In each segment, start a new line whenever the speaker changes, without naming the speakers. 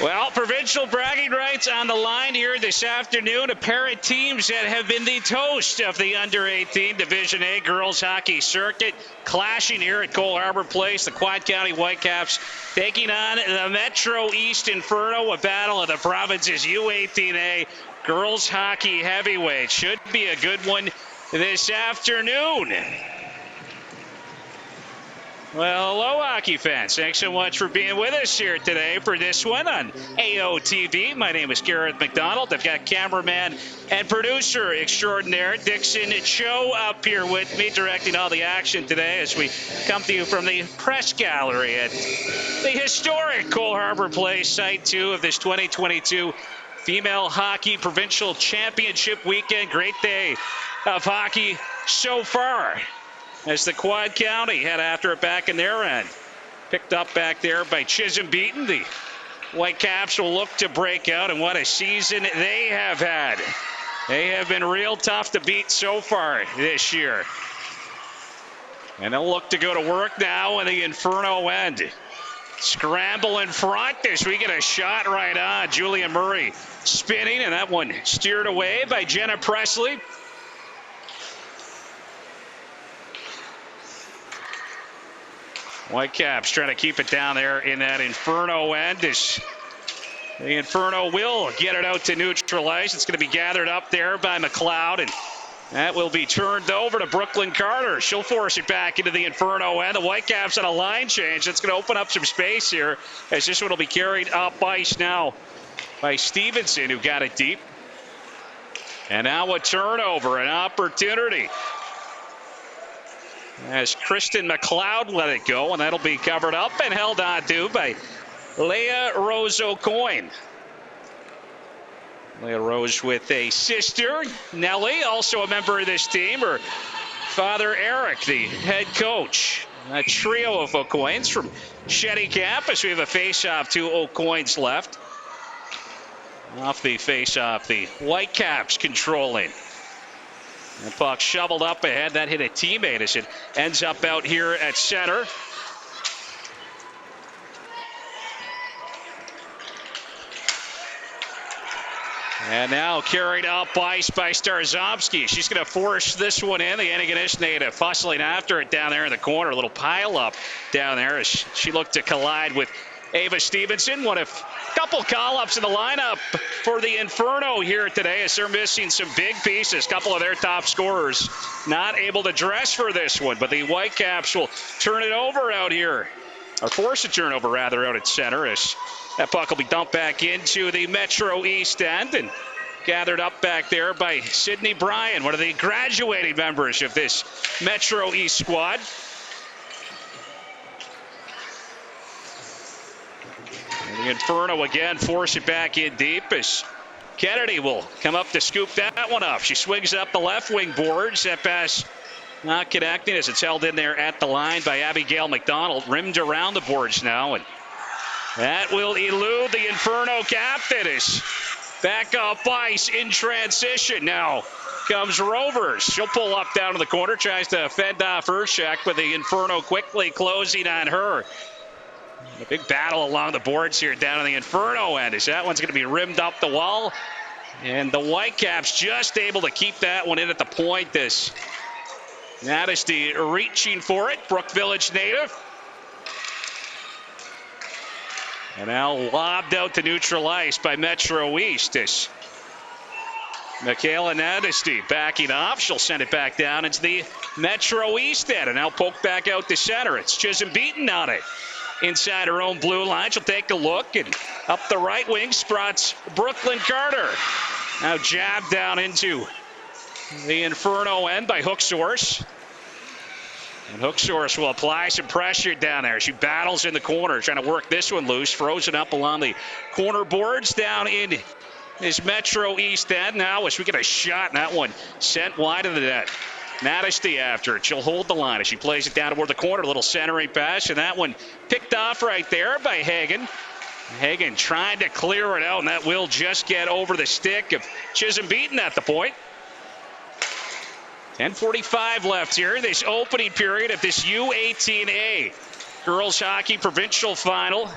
Well, provincial bragging rights on the line here this afternoon. A pair of teams that have been the toast of the under-18 Division A girls hockey circuit clashing here at Cole Harbour Place. The Quad County Whitecaps taking on the Metro East Inferno, a battle of the province's U18A girls hockey heavyweight. Should be a good one this afternoon. Well, hello, hockey fans. Thanks so much for being with us here today for this one on AOTV. My name is Garrett McDonald. I've got cameraman and producer extraordinaire Dixon Cho up here with me, directing all the action today as we come to you from the press gallery at the historic Cole Harbour Place, site 2 of this 2022 Female Hockey Provincial Championship weekend. Great day of hockey so far, as the Quad County head after it back in their end. Picked up back there by Chisholm Beaton. The Whitecaps will look to break out, and what a season they have had. They have been real tough to beat so far this year. And they'll look to go to work now in the Inferno end. Scramble in front as we get a shot right on. Julia Murray spinning, and that one steered away by Jenna Presley. Whitecaps trying to keep it down there in that Inferno end. As the Inferno will get it out to neutral ice. It's going to be gathered up there by McLeod, and that will be turned over to Brooklyn Carter. She'll force it back into the Inferno end. The Whitecaps on a line change. That's going to open up some space here, as this one will be carried up ice now by Stevenson, who got it deep. And now a turnover, an opportunity, as Kristen McLeod let it go, and that'll be covered up and held on to by Leah Rose O'Coin. Leah Rose with a sister, Nellie, also a member of this team. Her father, Eric, the head coach. A trio of O'Coins from Shetty Campus. We have a face-off, 2 O'Coins left. Off the face-off, the Whitecaps controlling. The puck shoveled up ahead. That hit a teammate as it ends up out here at center. And now carried up ice by Starzomski. She's going to force this one in. The Antigonish native hustling after it down there in the corner. A little pile up down there as she looked to collide with Ava Stevenson. One of a couple call-ups in the lineup for the Inferno here today, as they're missing some big pieces. A couple of their top scorers not able to dress for this one, but the Whitecaps will turn it over out here, or force a turnover rather, out at center, as that puck will be dumped back into the Metro East end and gathered up back there by Sydney Bryan, one of the graduating members of this Metro East squad. And the Inferno again force it back in deep, as Kennedy will come up to scoop that one up. She swings up the left wing boards. That pass not connecting as it's held in there at the line by Abigail McDonald. Rimmed around the boards now, and that will elude the Inferno captain. Is back up ice in transition. Now comes Rovers. She'll pull up down to the corner, tries to fend off her check, but the Inferno quickly closing on her. A big battle along the boards here down in the Inferno end, as that one's going to be rimmed up the wall. And the Whitecaps just able to keep that one in at the point. This Nadisty reaching for it, Brook Village native. And now lobbed out to neutral ice by Metro East. As Michaela Nadisty backing off. She'll send it back down into the Metro East end, and now poke back out to center. It's Chisholm Beaton on it. Inside her own blue line, she'll take a look, and up the right wing spots Brooklyn Carter. Now jabbed down into the Inferno end by Hook Source. And Hook Source will apply some pressure down there. She battles in the corner, trying to work this one loose. Frozen up along the corner boards down in this Metro East end. Now as we get a shot, and that one sent wide of the net. Nadisty after it. She'll hold the line as she plays it down toward the corner. A little centering pass, and that one picked off right there by Hagen. Hagen trying to clear it out, and that will just get over the stick of Chisholm Beaton at the point. 10:45 left here. This opening period of this U18A Girls Hockey Provincial Final.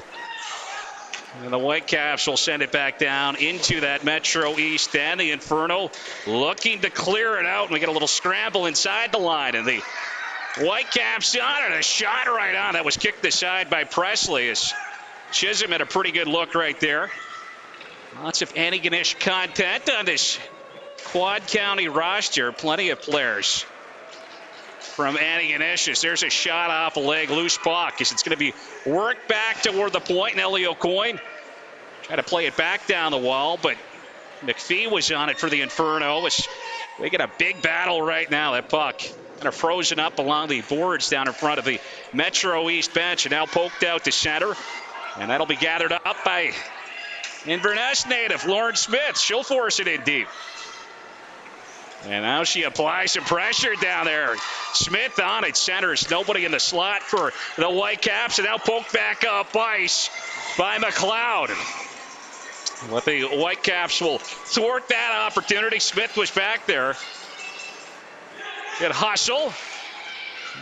And the Whitecaps will send it back down into that Metro East end. The Inferno looking to clear it out. And we get a little scramble inside the line. And the Whitecaps on it. A shot right on. That was kicked aside by Presley. As Chisholm had a pretty good look right there. Lots of Antigonish content on this Quad County roster. Plenty of players from Antigonish. There's a shot off a leg, loose puck. As it's going to be worked back toward the point. And Ellie O'Coin try to play it back down the wall, but McPhee was on it for the Inferno. They get a big battle right now. That puck kind of frozen up along the boards down in front of the Metro East bench, and now poked out to center. And that'll be gathered up by Inverness native Lauren Smith. She'll force it in deep. And now she applies some pressure down there. Smith on it, centers. Nobody in the slot for the Whitecaps. And now poked back up ice by McLeod. But the Whitecaps will thwart that opportunity. Smith was back there. Good hustle.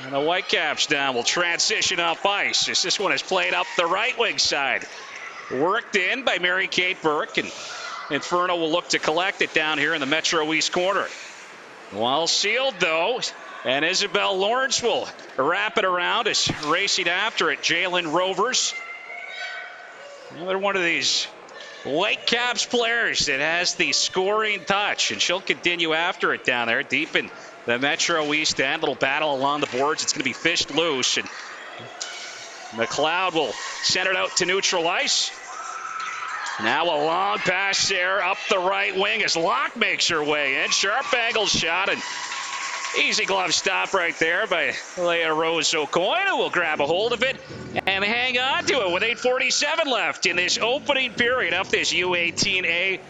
And the Whitecaps now will transition up ice as this one is played up the right wing side. Worked in by Mary Kate Burke. And Inferno will look to collect it down here in the Metro East corner. Well sealed, though, and Isabel Lawrence will wrap it around as racing after it. Jalen Rovers. Another one of these Whitecaps players that has the scoring touch, and she'll continue after it down there deep in the Metro East end. Little battle along the boards. It's going to be fished loose, and McLeod will send it out to neutral ice. Now a long pass there up the right wing as Locke makes her way in. Sharp angle shot and easy glove stop right there by Leah Rose O'Coin, who will grab a hold of it and hang on to it with 8:47 left in this opening period of this U18A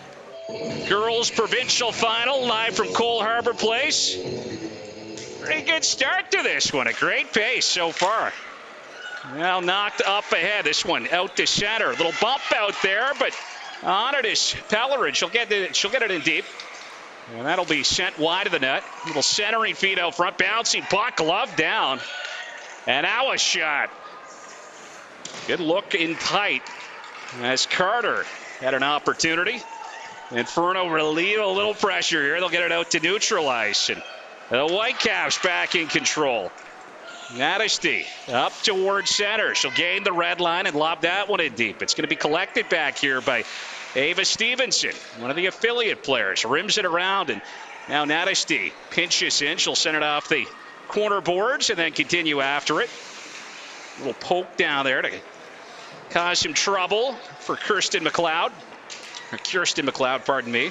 Girls Provincial Final live from Cole Harbor Place. Pretty good start to this one. A great pace so far. Now knocked up ahead. This one out to center. A little bump out there, but on it is Pellerin. She'll get it in deep. And that'll be sent wide of the net. A little centering feed out front. Bouncing puck, glove down. And now a shot. Good look in tight as Carter had an opportunity. Inferno relieve a little pressure here. They'll get it out to neutral ice. And the Whitecaps back in control. Nadisty up towards center. She'll gain the red line and lob that one in deep. It's going to be collected back here by Ava Stevenson, one of the affiliate players. Rims it around, and now Nadisty pinches in. She'll send it off the corner boards and then continue after it. A little poke down there to cause some trouble for Kirsten McLeod. Pardon me.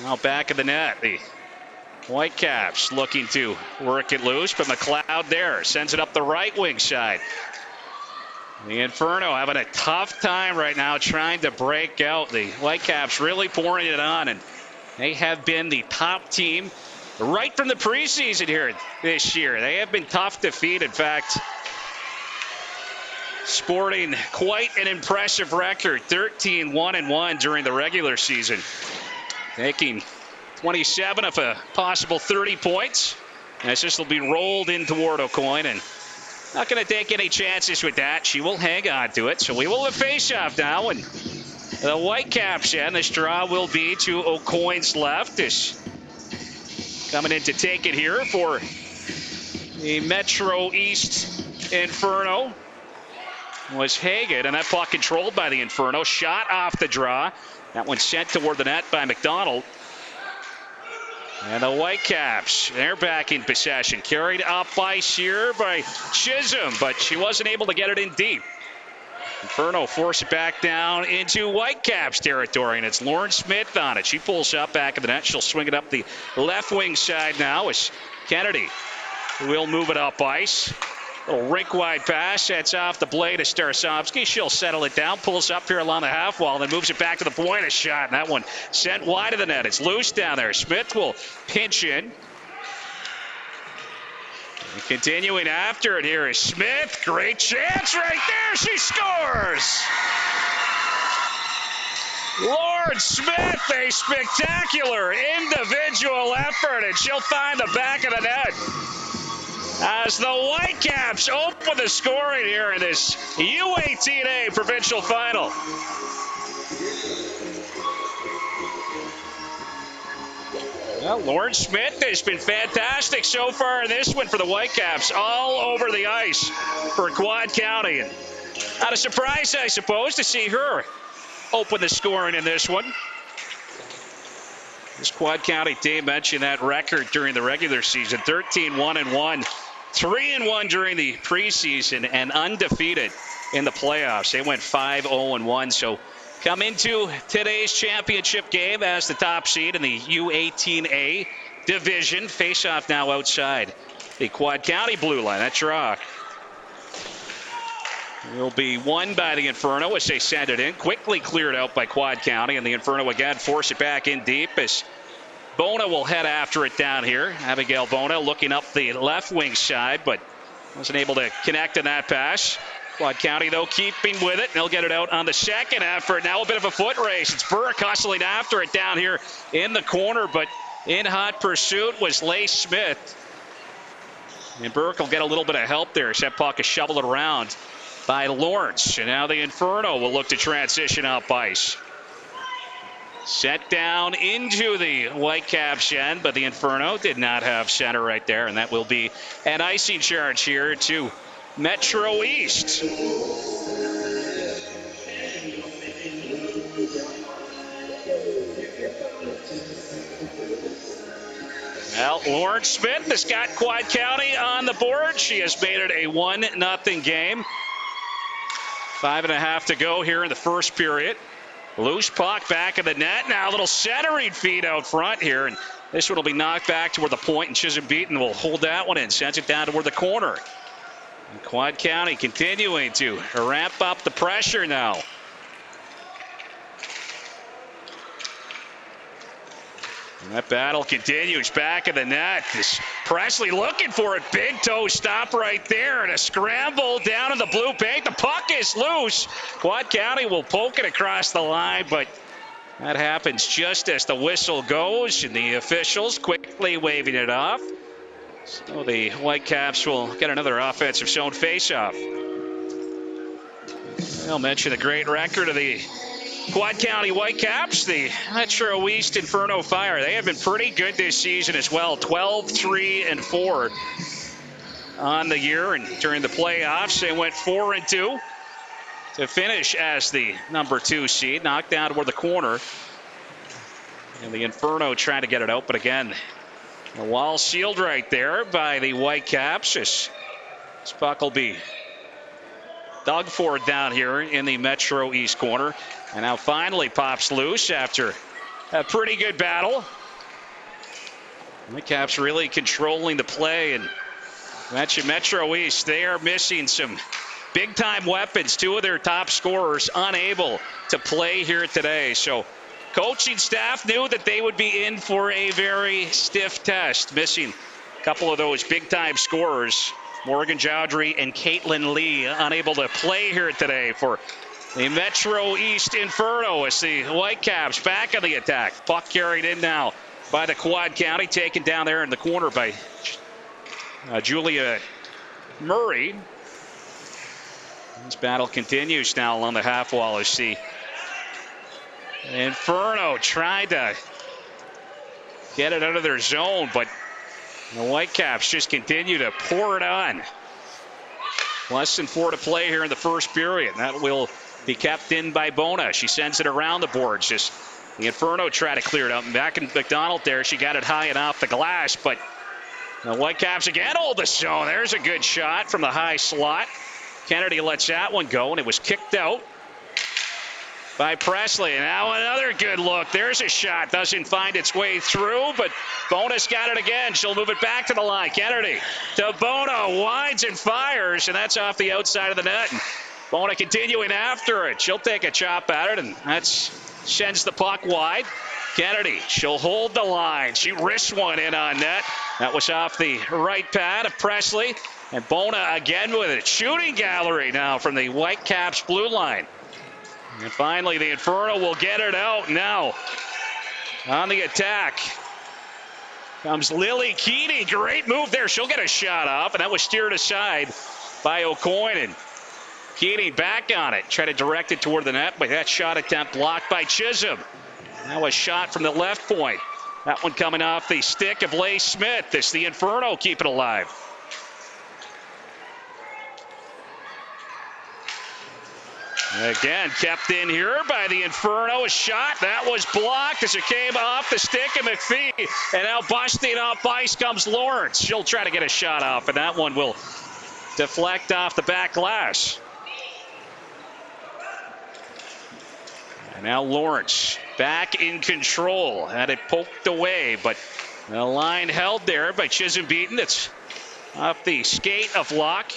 Now back of the net. The Whitecaps looking to work it loose, but McLeod there sends it up the right wing side. The Inferno having a tough time right now trying to break out. The Whitecaps really pouring it on, and they have been the top team right from the preseason here this year. They have been tough to beat. In fact, sporting quite an impressive record, 13-1-1 during the regular season, taking 27 of a possible 30 points. As this will be rolled in toward O'Coin, and not going to take any chances with that. She will hang on to it. So we will have face-off now, and the Whitecaps and this draw will be to O'Coin's left. Is coming in to take it here for the Metro East Inferno was Hagen, and that puck controlled by the Inferno. Shot off the draw. That one sent toward the net by McDonald. And the Whitecaps, they're back in possession. Carried up ice here by Chisholm, but she wasn't able to get it in deep. Inferno force it back down into Whitecaps territory, and it's Lauren Smith on it. She pulls up back of the net. She'll swing it up the left wing side now as Kennedy will move it up ice. Little rink-wide pass, that's off the blade of Starosovsky. She'll settle it down, pulls up here along the half wall, then moves it back to the point. A shot, and that one sent wide of the net. It's loose down there. Smith will pinch in. And continuing after it here is Smith. Great chance right there. She scores! Lauren Smith, a spectacular individual effort, and she'll find the back of the net. as the Whitecaps open the scoring here in this U18A provincial final. Well, Lauren Smith has been fantastic so far in this one for the Whitecaps, all over the ice for Quad County. And not a surprise, I suppose, to see her open the scoring in this one. This Quad County team mentioned that record during the regular season, 13-1-1, 3-1 during the preseason, and undefeated in the playoffs. They went 5-0-1, so come into today's championship game as the top seed in the U18A division. Face-off now outside the Quad County blue line. That draw will be won by the Inferno as they send it in. Quickly cleared out by Quad County, and the Inferno again force it back in deep as Bona will head after it down here. Abigail Bona looking up the left wing side, but wasn't able to connect in that pass. Quad County, though, keeping with it. They'll get it out on the second effort. Now a bit of a foot race. It's Burke hustling after it down here in the corner, but in hot pursuit was Lace Smith. And Burke will get a little bit of help there. That puck is shoveled around by Lawrence. And now the Inferno will look to transition up ice. Set down into the Whitecaps end, but the Inferno did not have center right there, and that will be an icing charge here to Metro East. Well, Lauren Smith has got Quad County on the board. She has made it a 1-0 game. 5.5 to go here in the first period. Loose puck back of the net. Now a little centering feed out front here. And this one will be knocked back toward the point, and Chisholm Beaton will hold that one in. Sends it down toward the corner. And Quad County continuing to ramp up the pressure now. And that battle continues back of the net. This Presley looking for it. Big toe stop right there. And a scramble down in the blue paint. The puck is loose. Quad County will poke it across the line, but that happens just as the whistle goes. And the officials quickly waving it off. So the Whitecaps will get another offensive zone faceoff. I'll mention the great record of the Quad County Whitecaps, the Metro East Inferno Fire. They have been pretty good this season as well. 12-3-4 on the year, and during the playoffs they went 4-2 to finish as the number 2 seed. Knocked down toward the corner, and the Inferno trying to get it out, but again, the wall sealed right there by the Whitecaps. This puck will be dug for down here in the Metro East corner. And now finally pops loose after a pretty good battle. Whitecaps really controlling the play. And mentioned Metro East, they are missing some big-time weapons. 2 of their top scorers unable to play here today. So coaching staff knew that they would be in for a very stiff test. Missing a couple of those big-time scorers. Morgan Jowdry and Caitlin Lee unable to play here today for the Metro East Inferno as the Whitecaps back on the attack. Puck carried in now by the Quad County, taken down there in the corner by Julia Murray. This battle continues now along the half wall as the Inferno tried to get it out of their zone, but the Whitecaps just continue to pour it on. Less than 4 to play here in the first period. That will be kept in by Bona. She sends it around the boards. Just the Inferno try to clear it up. Back in McDonald there, she got it high and off the glass, but the Whitecaps again hold the zone. There's a good shot from the high slot. Kennedy lets that one go, and it was kicked out by Presley. And now another good look. There's a shot. Doesn't find its way through, but Bona's got it again. She'll move it back to the line. Kennedy to Bona, winds and fires, and that's off the outside of the net. And Bona continuing after it. She'll take a chop at it, and that sends the puck wide. Kennedy, she'll hold the line. She wrists one in on net. That was off the right pad of Presley. And Bona again with it. Shooting gallery now from the Whitecaps blue line. And finally, the Inferno will get it out now on the attack. Comes Lily Keating. Great move there. She'll get a shot off, and that was steered aside by O'Coin. And Keating back on it. Try to direct it toward the net, but that shot attempt blocked by Chisholm. That was shot from the left point. That one coming off the stick of Leigh Smith. It's the Inferno keep it alive. Again, kept in here by the Inferno. A shot. That was blocked as it came off the stick of McPhee. And now busting off ice comes Lawrence. She'll try to get a shot off, and that one will deflect off the back glass. And now Lawrence back in control. Had it poked away, but the line held there by Chisholm Beaton. It's off the skate of Locke.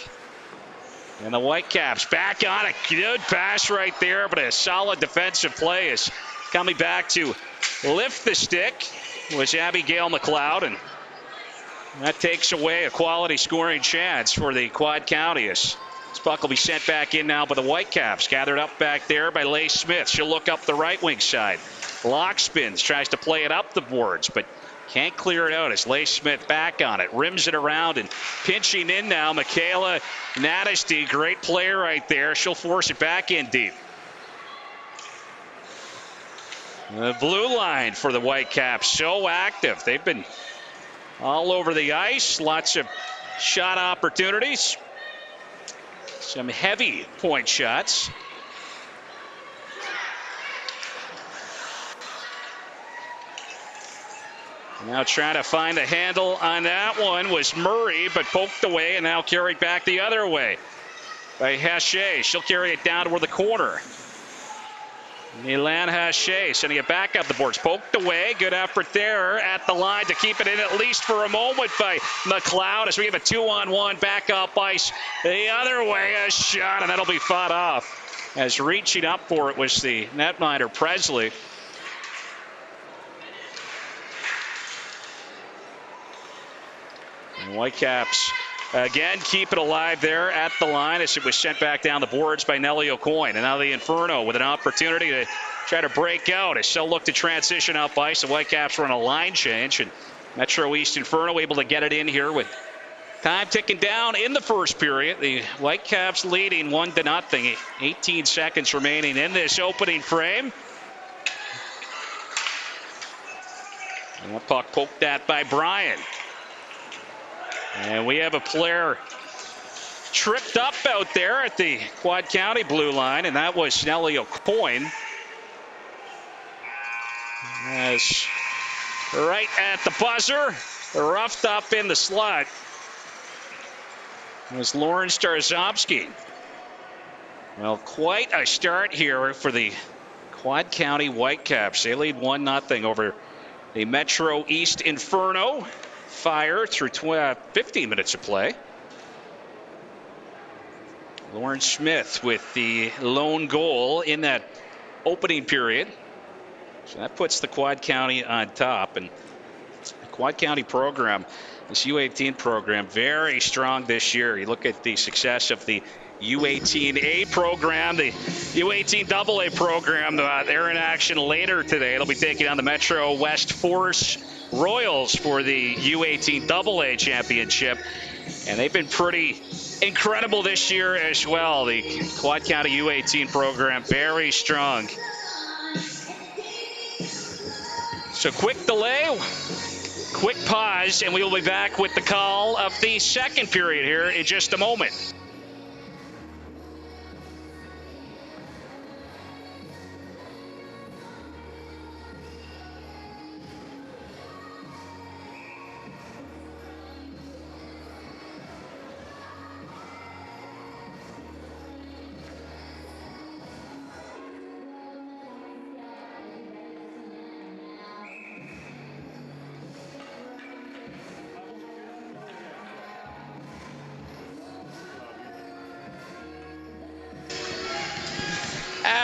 And the Whitecaps back on it. Good pass right there, but a solid defensive play is coming back to lift the stick was Abigail McLeod, and that takes away a quality scoring chance for the Quad County. This puck will be sent back in now by the Whitecaps. Gathered up back there by Leigh Smith. She'll look up the right wing side. Locke spins, tries to play it up the boards, but can't clear it out as Leigh Smith back on it. Rims it around and pinching in now. Michaela Natesty, great player right there. She'll force it back in deep. The blue line for the Whitecaps, so active. They've been all over the ice. Lots of shot opportunities. Some heavy point shots. Now trying to find a handle on that one was Murray, but poked away and now carried back the other way by Hache. She'll carry it down toward the corner. Milan Hache sending it back up the boards. Poked away. Good effort there at the line to keep it in at least for a moment by McLeod as we have a 2-on-1 back up ice. The other way, a shot, and that'll be fought off. As reaching up for it was the netminder Presley. And Whitecaps again keep it alive there at the line as it was sent back down the boards by Nellie O'Coin. And now the Inferno with an opportunity to try to break out as they'll look to transition up ice. The Whitecaps run a line change, and Metro East Inferno able to get it in here with time ticking down in the first period. The Whitecaps leading 1-0. 18 seconds remaining in this opening frame. And that puck poked at by Bryan. And we have a player tripped up out there at the Quad County blue line, and that was Nellie O'Coin. As right at the buzzer, roughed up in the slot was Lauren Starzopski. Well, quite a start here for the Quad County Whitecaps. They lead 1-0 over the Metro East Inferno. Fire through 15 minutes of play. Lauren Smith with the lone goal in that opening period. So that puts the Quad County on top. And the Quad County program, this U18 program, very strong this year. You look at the success of the U18A program, the U18AA program. They're in action later today. It'll be taking on the Metro West Force Royals for the U18AA championship. And they've been pretty incredible this year as well. The Quad County U18 program, very strong. So quick delay, quick pause, and we will be back with the call of the second period here in just a moment.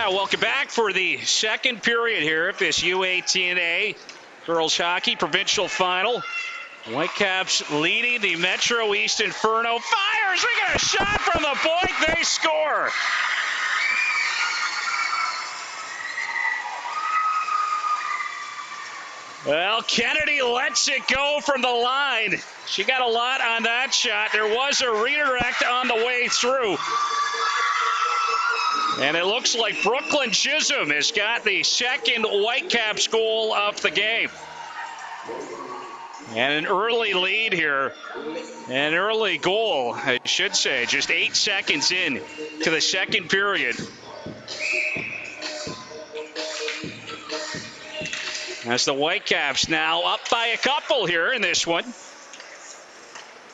Welcome back for the second period here of this U18A Girls Hockey Provincial Final. Whitecaps leading the Metro East Inferno. Fires! We got a shot from the point. They score. Well, Kennedy lets it go from the line. She got a lot on that shot. There was a redirect on the way through. And it looks like Brooklyn Chisholm has got the second Whitecaps goal of the game. And an early lead here. An early goal, I should say, just 8 seconds in to the second period. As the Whitecaps now up by a couple here in this one.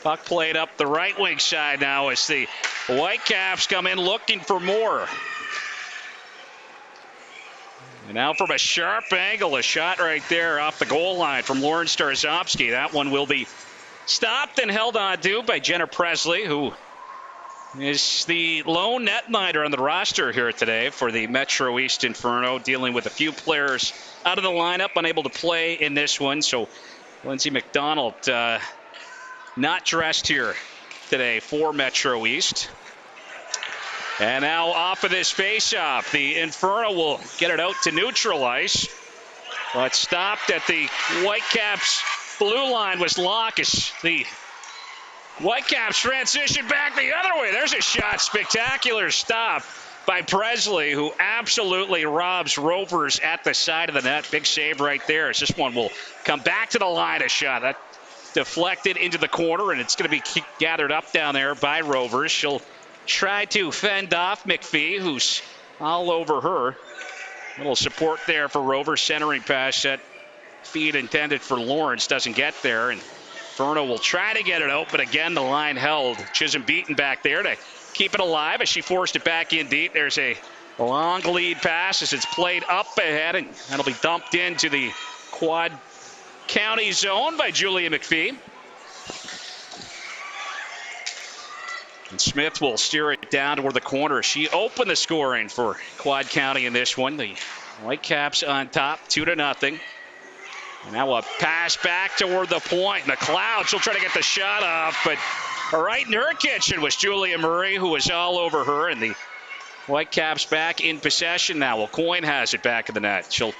Puck played up the right wing side now as the Whitecaps come in looking for more. And now from a sharp angle, a shot right there off the goal line from Lauren Starzopski. That one will be stopped and held on to by Jenna Presley, who is the lone netminder on the roster here today for the Metro East Inferno, dealing with a few players out of the lineup, unable to play in this one. So Lindsay McDonald not dressed here today for Metro East. And now off of this faceoff, the Inferno will get it out to neutral ice. But stopped at the Whitecaps blue line was Lockus. The Whitecaps transition back the other way. There's a shot. Spectacular stop by Presley, who absolutely robs Rovers at the side of the net. Big save right there as this one will come back to the line. A shot that deflected into the corner, and it's going to be gathered up down there by Rovers. She'll try to fend off McPhee, who's all over her. A little support there for Rovers. Centering pass. That feed intended for Lawrence doesn't get there, and Inferno will try to get it out, but again, the line held. Chisholm beaten back there to keep it alive as she forced it back in deep. There's a long lead pass as it's played up ahead, and that'll be dumped into the Quad County zone by Julia McPhee. And Smith will steer it down toward the corner. She opened the scoring for Quad County in this one. The Whitecaps on top, 2-0. And now a pass back toward the point. McLeod, she'll try to get the shot off, but right in her kitchen was Julia Murray, who was all over her. And the Whitecaps back in possession now. Well, Coyne has it back in the net. She'll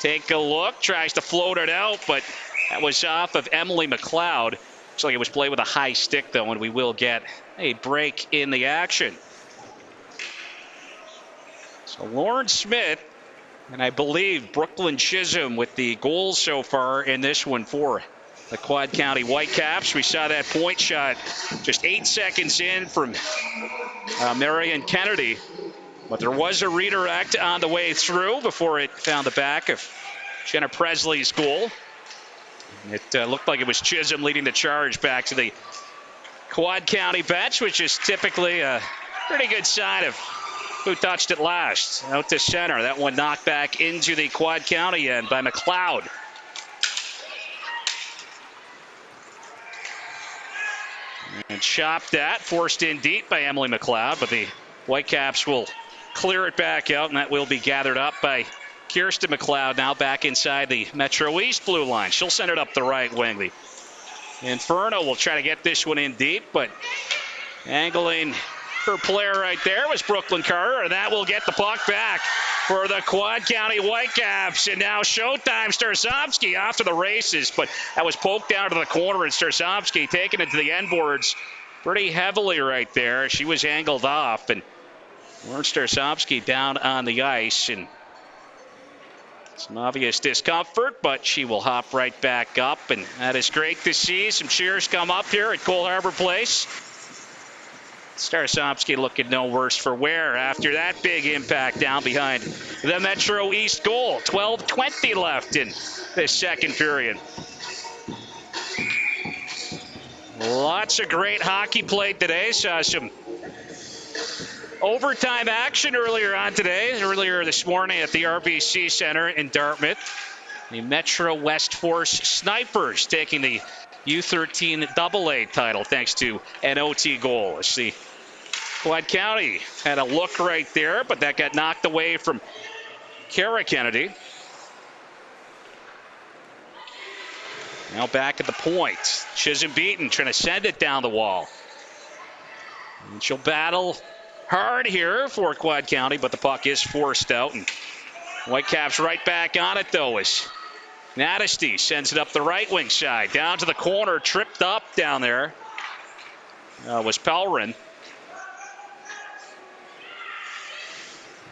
take a look, tries to float it out, but that was off of Emily McLeod. Looks like it was played with a high stick, though, and we will get a break in the action. So Lauren Smith, and I believe Brooklyn Chisholm with the goals so far in this one for the Quad County Whitecaps. We saw that point shot just 8 seconds in from Marion Kennedy. But there was a redirect on the way through before it found the back of Jenna Presley's goal. It looked like it was Chisholm leading the charge back to the Quad County bench, which is typically a pretty good sign of who touched it last. Out to center. That one knocked back into the Quad County end by McLeod. And chopped that, forced in deep by Emily McLeod, but the Whitecaps will clear it back out, and that will be gathered up by Kirsten McLeod, now back inside the Metro East blue line. She'll send it up the right wing. The Inferno will try to get this one in deep, but angling her player right there was Brooklyn Carter, and that will get the puck back for the Quad County Whitecaps. And now Showtime, Starzopski off to the races, but that was poked down to the corner, and Starzopski taking it to the end boards pretty heavily right there. She was angled off, and Lauren Starzopski down on the ice, and some obvious discomfort, but she will hop right back up, and that is great to see. Some cheers come up here at Cole Harbor Place. Starzopski looking no worse for wear after that big impact down behind the Metro East goal. 12:20 left in this second period. Lots of great hockey played today. Saw some overtime action earlier this morning at the RBC Center in Dartmouth. The Metro West Force Snipers taking the U13 AA title thanks to an OT goal. Let's see. Quad County had a look right there, but that got knocked away from Kara Kennedy. Now back at the point. Chisholm beaten, trying to send it down the wall. And she'll battle hard here for Quad County, but the puck is forced out. And Whitecaps right back on it, though, as Nadisty sends it up the right wing side. Down to the corner, tripped up down there. Was Pelrin.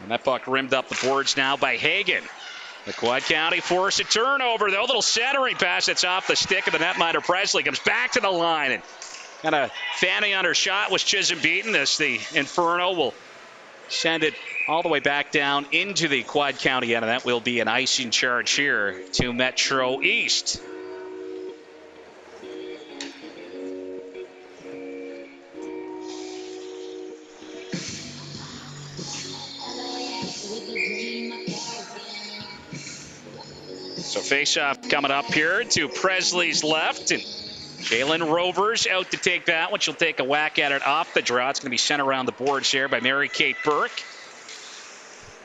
And that puck rimmed up the boards now by Hagen. The Quad County force a turnover, though. Little centering pass that's off the stick of the netminder. Presley comes back to the line and kind of fanning on her shot was Chisholm beaten as the Inferno will send it all the way back down into the Quad County end, and that will be an icing charge here to Metro East. So face-off coming up here to Presley's left, and Jalen Rovers out to take that one. She'll take a whack at it off the draw. It's going to be sent around the boards here by Mary-Kate Burke.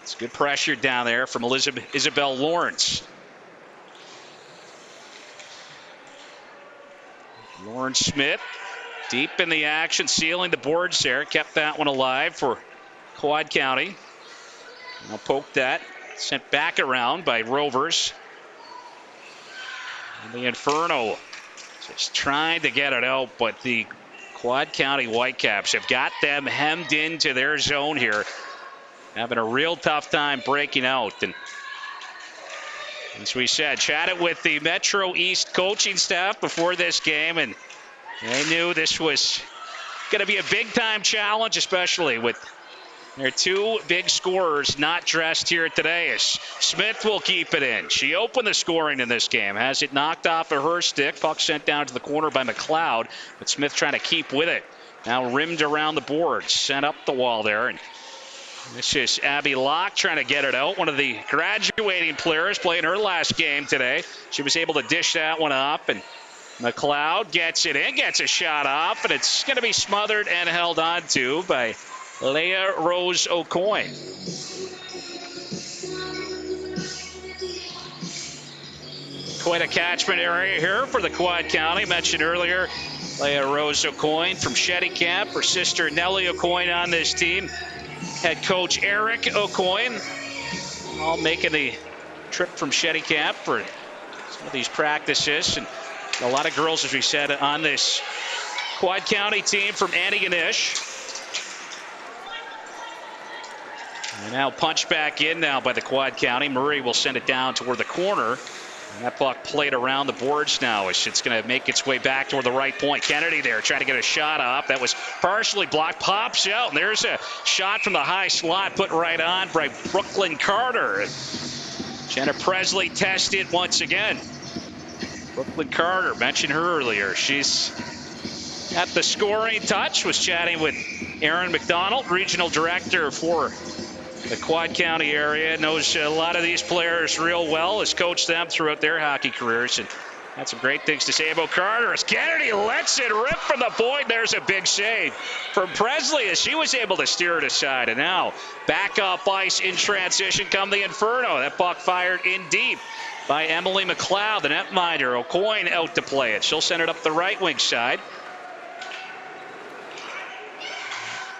It's good pressure down there from Isabel Lawrence. Lawrence Smith deep in the action, sealing the boards there. Kept that one alive for Quad County. Now poked that. Sent back around by Rovers. And the Inferno just trying to get it out, but the Quad County Whitecaps have got them hemmed into their zone here. Having a real tough time breaking out. And as we said, chatted with the Metro East coaching staff before this game, and they knew this was going to be a big-time challenge, especially with their two big scorers not dressed here today. As Smith will keep it in. She opened the scoring in this game. Has it knocked off of her stick. Puck sent down to the corner by McLeod, but Smith trying to keep with it. Now rimmed around the boards. Sent up the wall there. And this is Abby Locke trying to get it out. One of the graduating players playing her last game today. She was able to dish that one up, and McLeod gets it in, gets a shot off, and it's going to be smothered and held on to by Leah Rose O'Coin. Quite a catchment area here for the Quad County. Mentioned earlier, Leah Rose O'Coin from Shettycamp. Her sister Nellie O'Coin on this team. Head coach Eric O'Coin all making the trip from Shettycamp for some of these practices. And a lot of girls, as we said, on this Quad County team from Antigonish. And now punched back in now by the Quad County. Murray will send it down toward the corner. And that puck played around the boards now as it's going to make its way back toward the right point. Kennedy there trying to get a shot off. That was partially blocked. Pops out. And there's a shot from the high slot put right on by Brooklyn Carter. Jenna Presley tested once again. Brooklyn Carter, mentioned her earlier. She's at the scoring touch. Was chatting with Aaron McDonald, regional director for the Quad County area. Knows a lot of these players real well. Has coached them throughout their hockey careers. And had some great things to say about Carter. As Kennedy lets it rip from the point. There's a big save from Presley as she was able to steer it aside. And now back up ice in transition come the Inferno. That puck fired in deep by Emily McLeod, the netminder. O'Coin out to play it. She'll send it up the right wing side.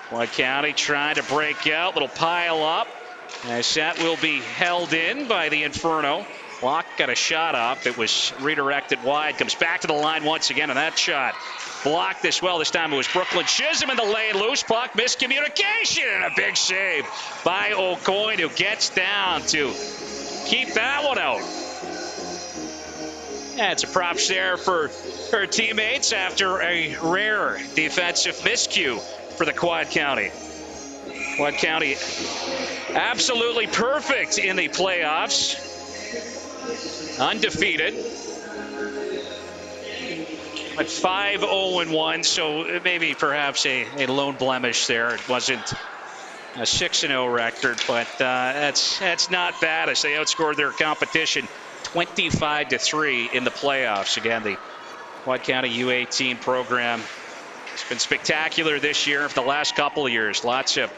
Quad County trying to break out. Little pile up. As that will be held in by the Inferno. Locke got a shot off. It was redirected wide. Comes back to the line once again, and that shot blocked as well. This time it was Brooklyn Chisholm in the lane. Loose puck, miscommunication, and a big save by O'Coin, who gets down to keep that one out. And some props there for her teammates after a rare defensive miscue for the Quad County. Quad County absolutely perfect in the playoffs. Undefeated. But 5-0-1, so maybe perhaps a lone blemish there. It wasn't a 6-0 record, but that's not bad as they outscored their competition 25-3 in the playoffs. Again, the Quad County U18 program has been spectacular this year for the last couple of years. Lots of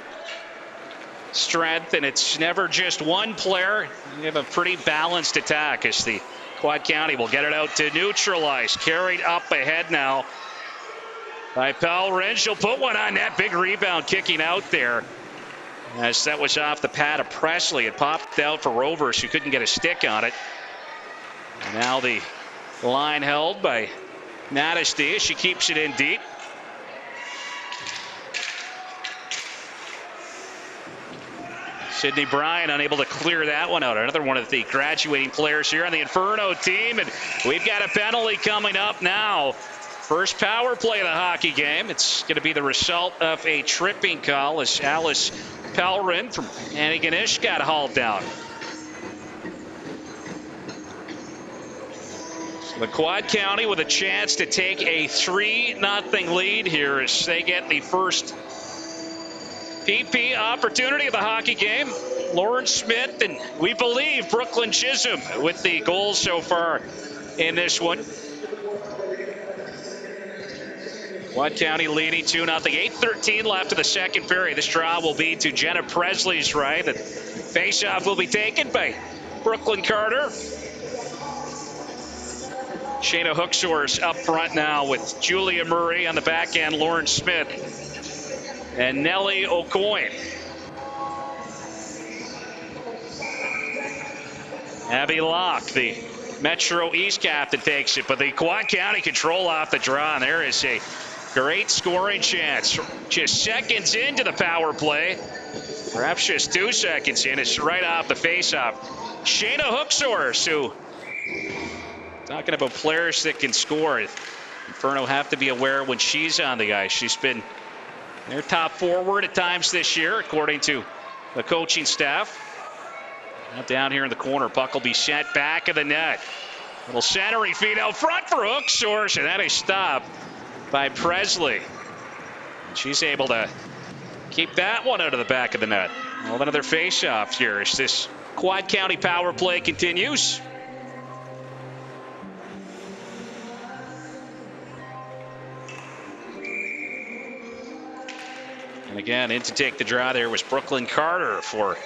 strength, and it's never just one player. You have a pretty balanced attack as the Quad County will get it out to neutralize. Carried up ahead now by Pelrin. She'll put one on net. Big rebound kicking out there as that was off the pad of Presley. It popped out for Rovers, who couldn't get a stick on it. Now the line held by Nadisty as she keeps it in deep. Sydney Bryan unable to clear that one out. Another one of the graduating players here on the Inferno team. And we've got a penalty coming up now. First power play of the hockey game. It's going to be the result of a tripping call as Alice Pelrin from Antigonish got hauled down. So the Quad County with a chance to take a 3-0 lead here as they get the first PP opportunity of the hockey game. Lauren Smith and we believe Brooklyn Chisholm with the goals so far in this one. Quad County leading 2-0. 8:13 left in the second period. This draw will be to Jenna Presley's right. The faceoff will be taken by Brooklyn Carter. Shayna Hooksors up front now with Julia Murray on the back end, Lauren Smith and Nellie O'Coin. Abby Locke, the Metro East captain, takes it, but the Quad County control off the draw, and there is a great scoring chance. Just seconds into the power play, perhaps just 2 seconds in. It's right off the faceoff. Shayna Hooksors, who, talking about players that can score, Inferno have to be aware when she's on the ice. She's been their top forward at times this year, according to the coaching staff. Now down here in the corner, puck will be sent back of the net. Little centering feed out front for Hooksors, and that is stopped by Presley. And she's able to keep that one out of the back of the net. Well, another face-off here as this Quad County power play continues. And again, in to take the draw there was Brooklyn Carter for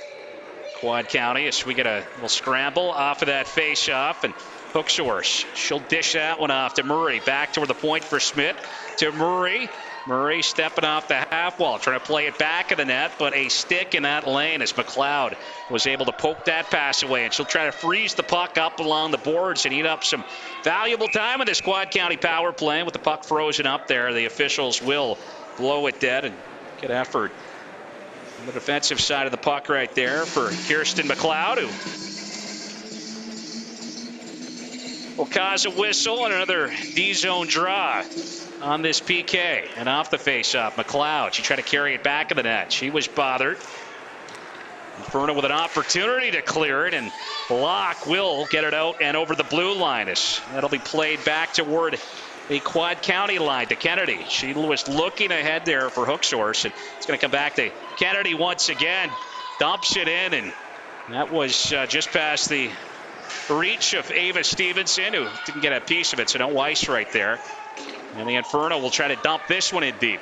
Quad County as we get a little scramble off of that face-off. And Hooksors, she'll dish that one off to Murray. Back toward the point for Smith to Murray. Murray stepping off the half wall, trying to play it back of the net, but a stick in that lane as McLeod was able to poke that pass away. And she'll try to freeze the puck up along the boards and eat up some valuable time in this Quad County power play. With the puck frozen up there, the officials will blow it dead. And good effort on the defensive side of the puck right there for Kirsten McLeod, who will cause a whistle and another D-zone draw on this PK. And off the face-off, McLeod, she tried to carry it back of the net. She was bothered. Inferno with an opportunity to clear it, and Locke will get it out and over the blue line. That'll be played back toward the Quad County line to Kennedy. She was looking ahead there for Hooksors, and it's going to come back to Kennedy once again. Dumps it in, and that was just past the reach of Ava Stevenson, who didn't get a piece of it, so no Weiss right there. And the Inferno will try to dump this one in deep.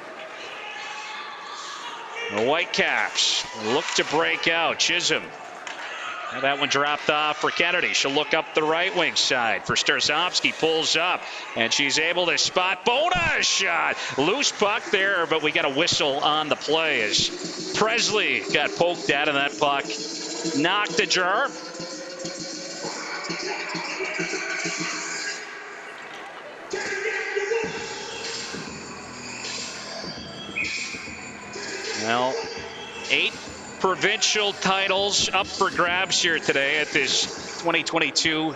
The Whitecaps look to break out. Chisholm. Now that one dropped off for Kennedy. She'll look up the right wing side for Starzomski. Pulls up, and she's able to spot Bona's shot. Loose puck there, but we got a whistle on the play as Presley got poked at, and that puck knocked ajar. Well, 8 provincial titles up for grabs here today at this 2022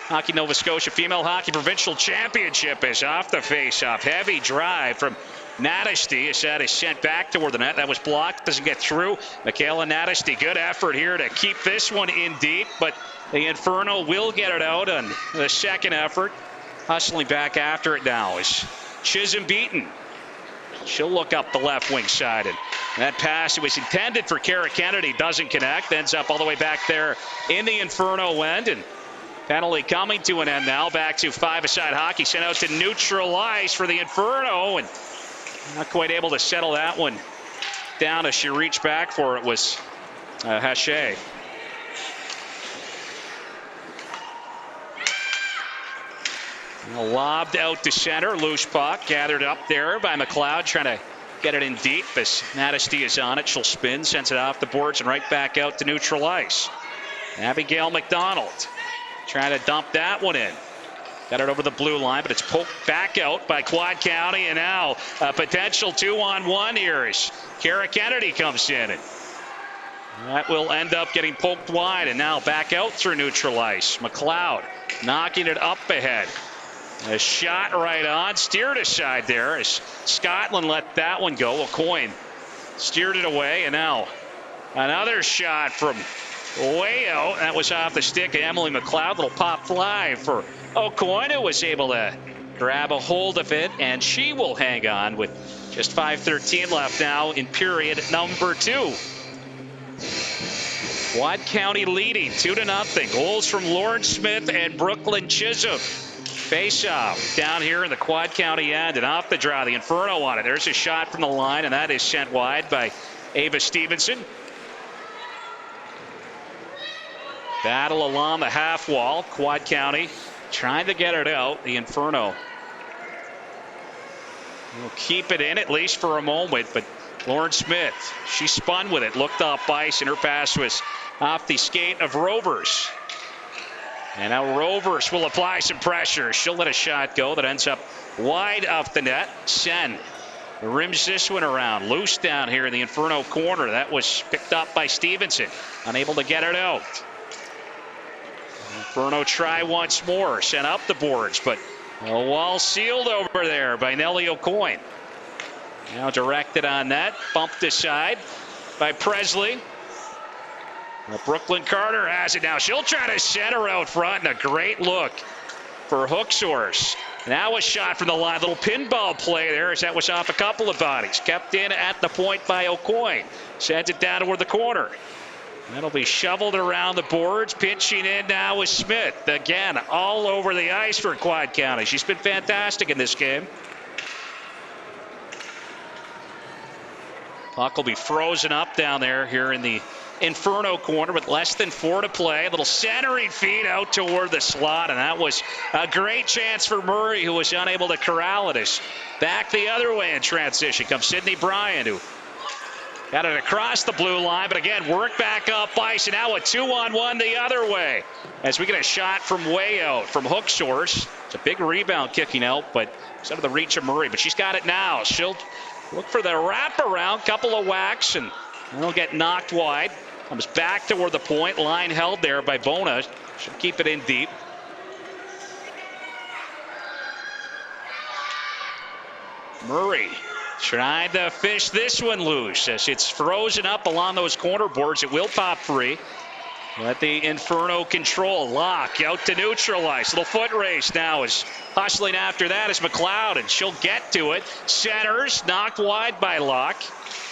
Hockey Nova Scotia Female Hockey Provincial Championship. Is off the face-off. Heavy drive from Nadisty as that is sent back toward the net. That was blocked. Doesn't get through. Michaela Nadisty, good effort here to keep this one in deep, but the Inferno will get it out on the second effort. Hustling back after it now is Chisholm beaten. She'll look up the left wing side, and that pass, it was intended for Kara Kennedy, doesn't connect. Ends up all the way back there in the Inferno end, and penalty coming to an end now. Back to five-a-side hockey, sent out to neutral ice for the Inferno, and not quite able to settle that one down as she reached back for it was Hache. Lobbed out to center, loose puck, gathered up there by McLeod, trying to get it in deep as Nadisty is on it. She'll spin, sends it off the boards and right back out to neutral ice. Abigail McDonald trying to dump that one in. Got it over the blue line, but it's poked back out by Quad County, and now a potential 2-on-1 here as Kara Kennedy comes in. And that will end up getting poked wide, and now back out through neutral ice. McLeod knocking it up ahead. A shot right on, steered aside there as Scotland let that one go. O'Coin steered it away, and now another shot from way out. That was off the stick of Emily McLeod. Little pop fly for O'Coin, who was able to grab a hold of it, and she will hang on with just 5:13 left now in period number 2. Quad County leading 2-0. Goals from Lauren Smith and Brooklyn Chisholm. Face-off down here in the Quad County end, and off the draw, the Inferno on it. There's a shot from the line, and that is sent wide by Ava Stevenson. Battle along the half wall. Quad County trying to get it out. The Inferno will keep it in at least for a moment, but Lauren Smith, she spun with it, looked off ice, and her pass was off the skate of Rovers. And now Rovers will apply some pressure. She'll let a shot go that ends up wide off the net. Sen rims this one around. Loose down here in the Inferno corner. That was picked up by Stevenson. Unable to get it out. Inferno try once more. Sent up the boards, but a wall sealed over there by Nellie O'Coin. Now directed on that. Bumped aside by Presley. Well, Brooklyn Carter has it now. She'll try to center out front, and a great look for Hooksource. Now a shot from the line. Little pinball play there as that was off a couple of bodies. Kept in at the point by O'Coin. Sends it down toward the corner. That'll be shoveled around the boards. Pitching in now is Smith. Again, all over the ice for Quad County. She's been fantastic in this game. Puck will be frozen up down there here in the Inferno corner with less than 4 to play. A little centering feed out toward the slot, and that was a great chance for Murray, who was unable to corral it. Back the other way in transition comes Sydney Bryant, who got it across the blue line, but again, worked back up ice, and now a 2-on-1 the other way. As we get a shot from way out from Hooksource. It's a big rebound kicking out, but it's out of the reach of Murray, but she's got it now. She'll look for the wraparound, couple of whacks, and they'll get knocked wide. Comes back toward the point. Line held there by Bona. Should keep it in deep. Murray trying to fish this one loose as it's frozen up along those corner boards. It will pop free. Let the Inferno control. Locke out to neutralize. Little foot race now is hustling after that is McLeod, and she'll get to it. Centers knocked wide by Locke.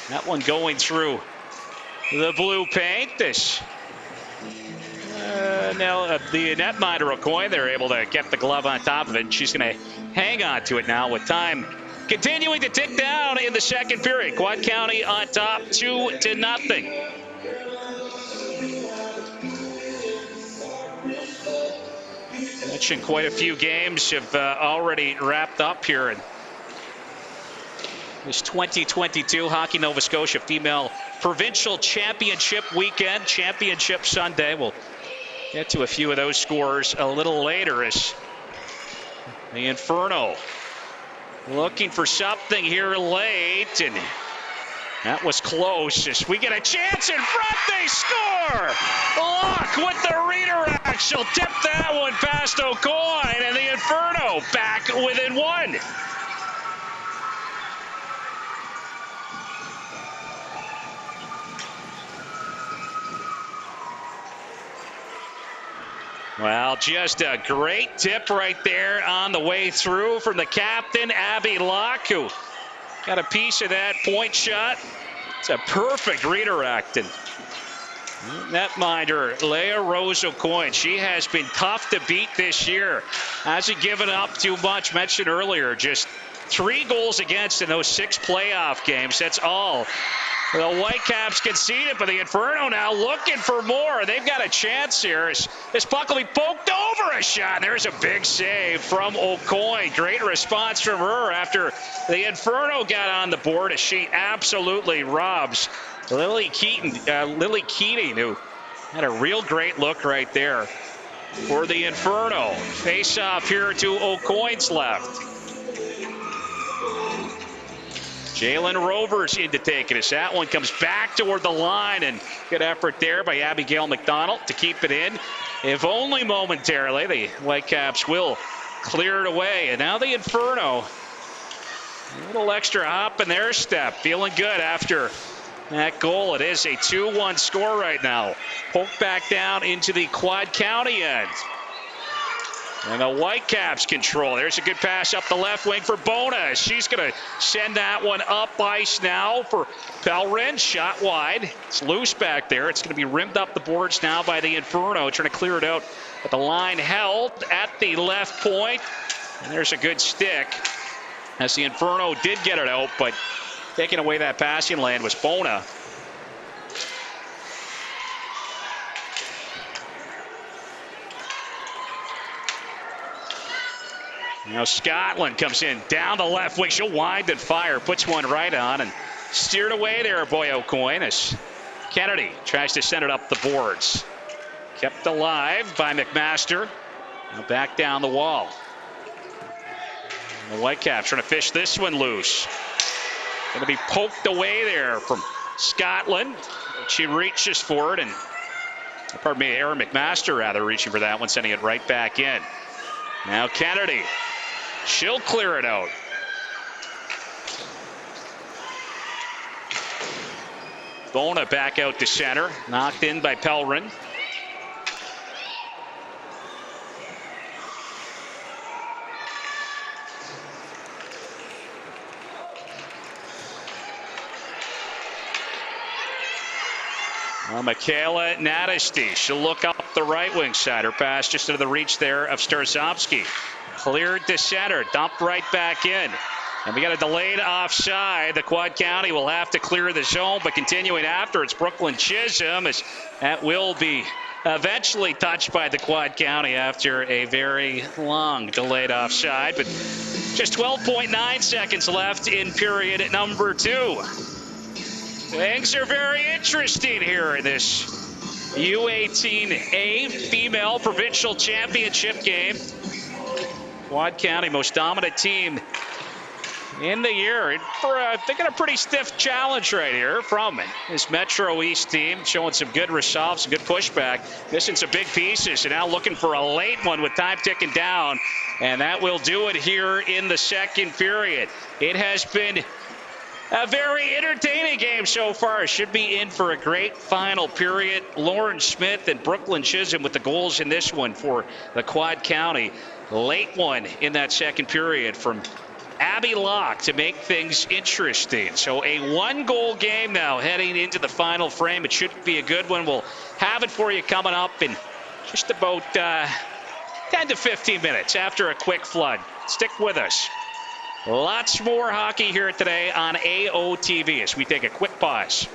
That one going through the blue paint. This now the netminder O'Coin, they're able to get the glove on top of it, and she's going to hang on to it now with time continuing to tick down in the second period. Quad County on top 2-0. Mentioned quite a few games have already wrapped up here in this 2022 Hockey Nova Scotia Female Provincial Championship weekend, Championship Sunday. We'll get to a few of those scores a little later as the Inferno looking for something here late, and that was close. As we get a chance in front, they score! Locke with the redirect. She'll tip that one past O'Coin, and the Inferno back within 1. Well, just a great tip right there on the way through from the captain, Abby Locke, who got a piece of that point shot. It's a perfect redirect. And netminder, Leah Rose O'Coin, she has been tough to beat this year. Hasn't given up too much. Mentioned earlier, just 3 goals against in those 6 playoff games. That's all the Whitecaps conceded, but the Inferno now looking for more. They've got a chance here. This puck will be poked over a shot. There's a big save from O'Coin. Great response from her after the Inferno got on the board as she absolutely robs Lily Keating, who had a real great look right there. for the Inferno. Face off here to O'Coin's left. Jalen Rovers in to take it as that one comes back toward the line, and good effort there by Abigail McDonald to keep it in. If only momentarily, the Whitecaps will clear it away. And now the Inferno, a little extra hop in their step, feeling good after that goal. It is a 2-1 score right now. Poked back down into the Quad County end. And the Whitecaps control. There's a good pass up the left wing for Bona. She's going to send that one up ice now for Pelrin. Shot wide. It's loose back there. It's going to be rimmed up the boards now by the Inferno, trying to clear it out. But the line held at the left point. And there's a good stick as the Inferno did get it out, but taking away that passing lane was Bona. Now Scotland comes in down the left wing. She'll wind and fire. Puts one right on and steered away there, Boy O'Coin, as Kennedy tries to send it up the boards. Kept alive by McMaster. Now back down the wall. And the Whitecaps trying to fish this one loose. Going to be poked away there from Scotland. She reaches for it, and Aaron McMaster rather reaching for that one, sending it right back in. Now Kennedy. She'll clear it out. Bona back out to center. Knocked in by Pelrin. Michaela Nadisty. She'll look up the right wing side. Her pass just into the reach there of Starzomski. Cleared to center. Dumped right back in. And we got a delayed offside. The Quad County will have to clear the zone, but continuing after, it's Brooklyn Chisholm, as that will be eventually touched by the Quad County after a very long delayed offside. But just 12.9 seconds left in period number 2. Things are very interesting here in this U18A female provincial championship game. Quad County, most dominant team in the year. They got a pretty stiff challenge right here from this Metro East team, showing some good resolve, some good pushback, missing some big pieces, and now looking for a late one with time ticking down. And that will do it here in the second period. It has been a very entertaining game so far. Should be in for a great final period. Lauren Smith and Brooklyn Chisholm with the goals in this one for the Quad County. Late one in that second period from Abby Locke to make things interesting. So a 1-goal game now heading into the final frame. It should be a good one. We'll have it for you coming up in just about 10 to 15 minutes after a quick flood. Stick with us. Lots more hockey here today on AOTV as we take a quick pause.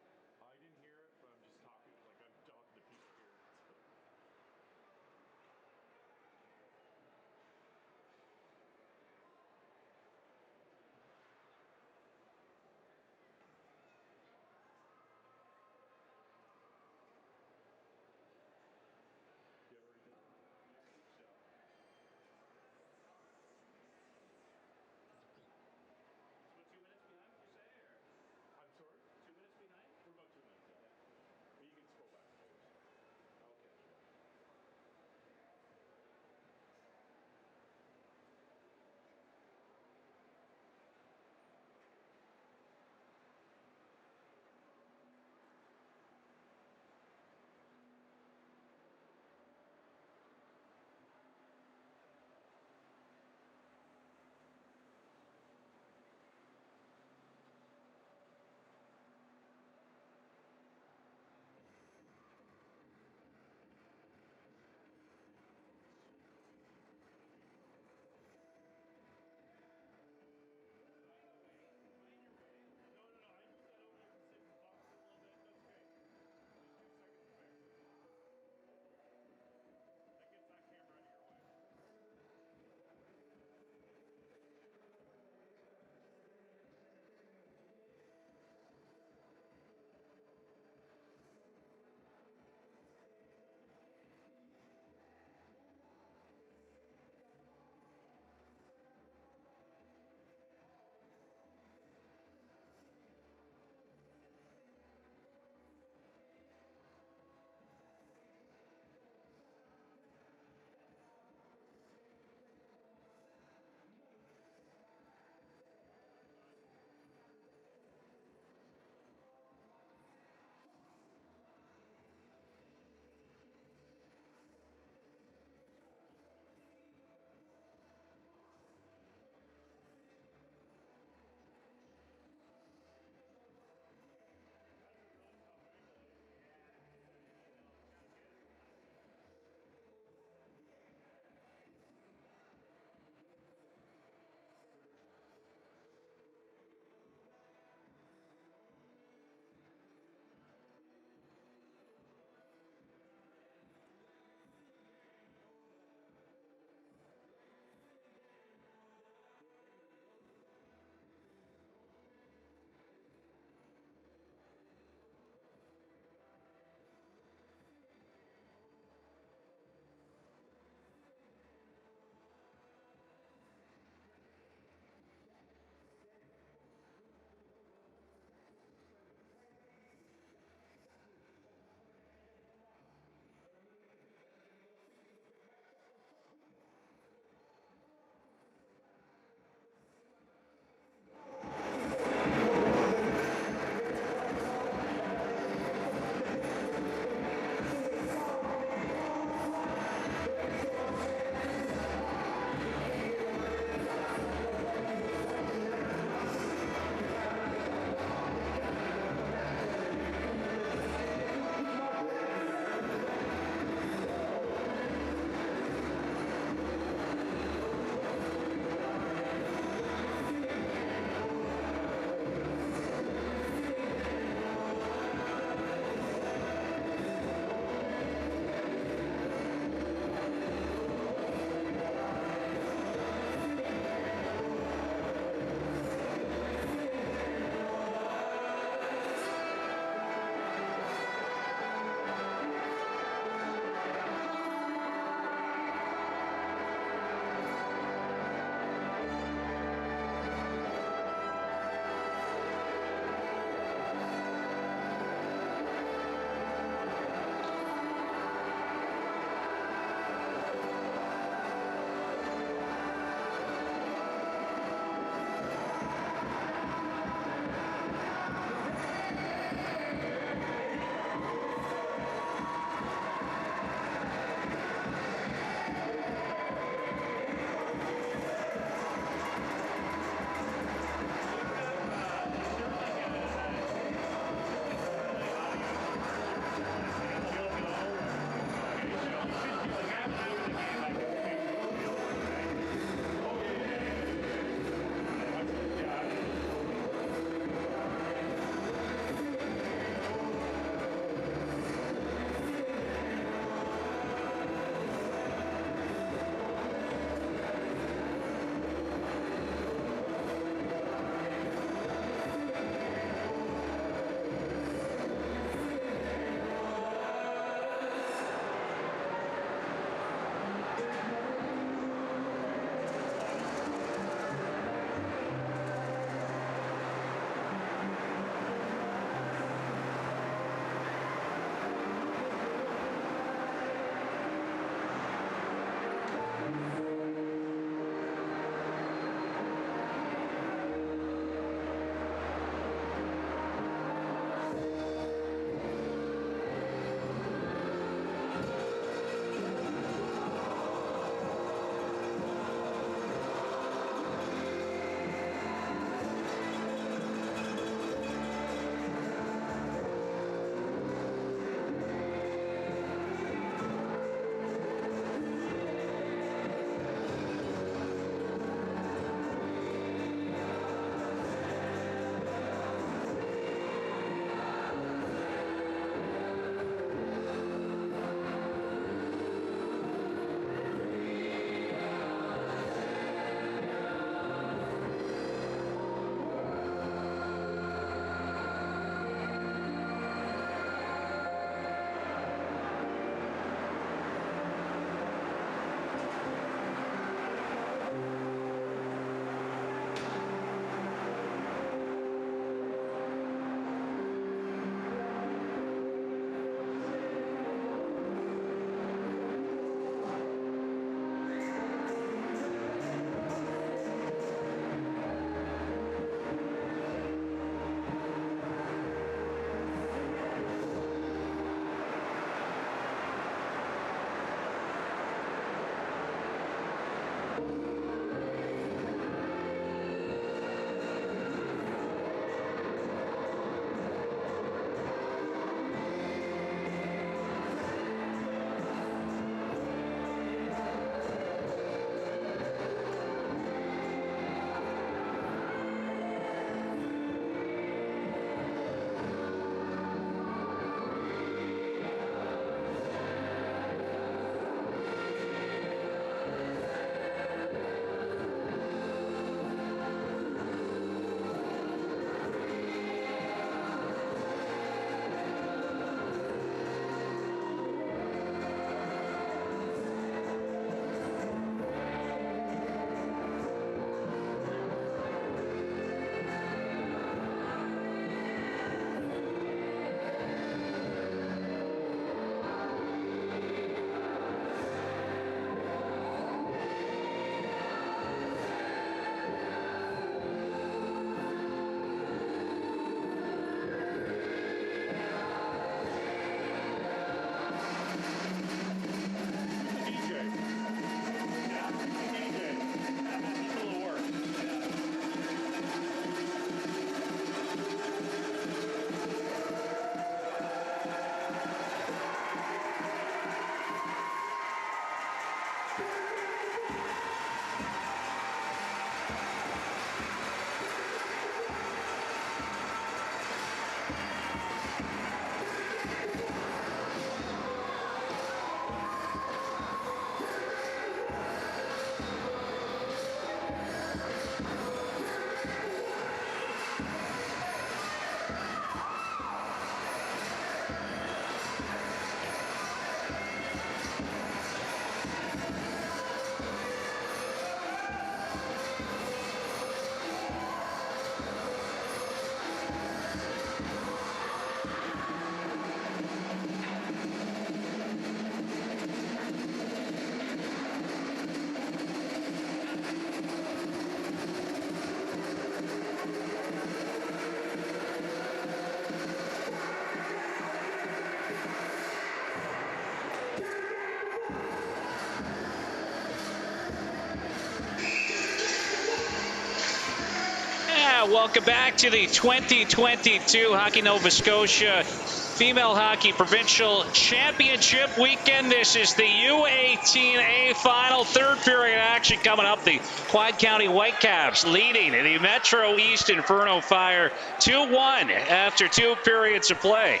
welcome back to the 2022 Hockey Nova Scotia Female Hockey Provincial Championship weekend. This is the U18A final, third period action coming up. The Quad County Whitecaps leading the Metro East Inferno Fire 2-1 after 2 periods of play.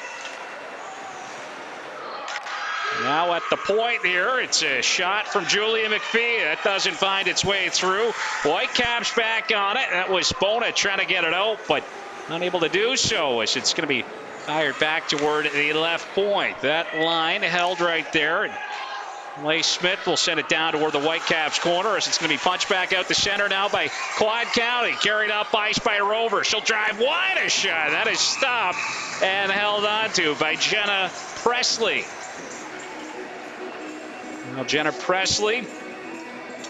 Now at the point here, it's a shot from Julia McPhee. That doesn't find its way through. Whitecaps back on it. That was Bona trying to get it out, but unable to do so as it's going to be fired back toward the left point. That line held right there. And Leigh Smith will send it down toward the Whitecaps corner as it's going to be punched back out the center now by Quad County. Carried up ice by Rover. She'll drive wide a shot. That is stopped and held onto by Jenna Presley. Now Jenna Presley,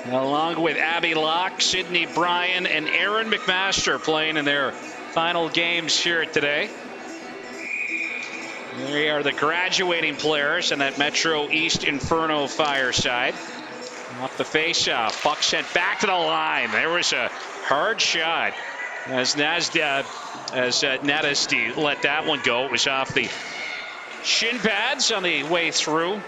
along with Abby Locke, Sydney Bryan, and Erin McMaster playing in their final games here today. They are the graduating players in that Metro East Inferno Fire side. Off the face-off, puck sent back to the line. There was a hard shot as Nadesty let that one go. It was off the shin pads on the way through.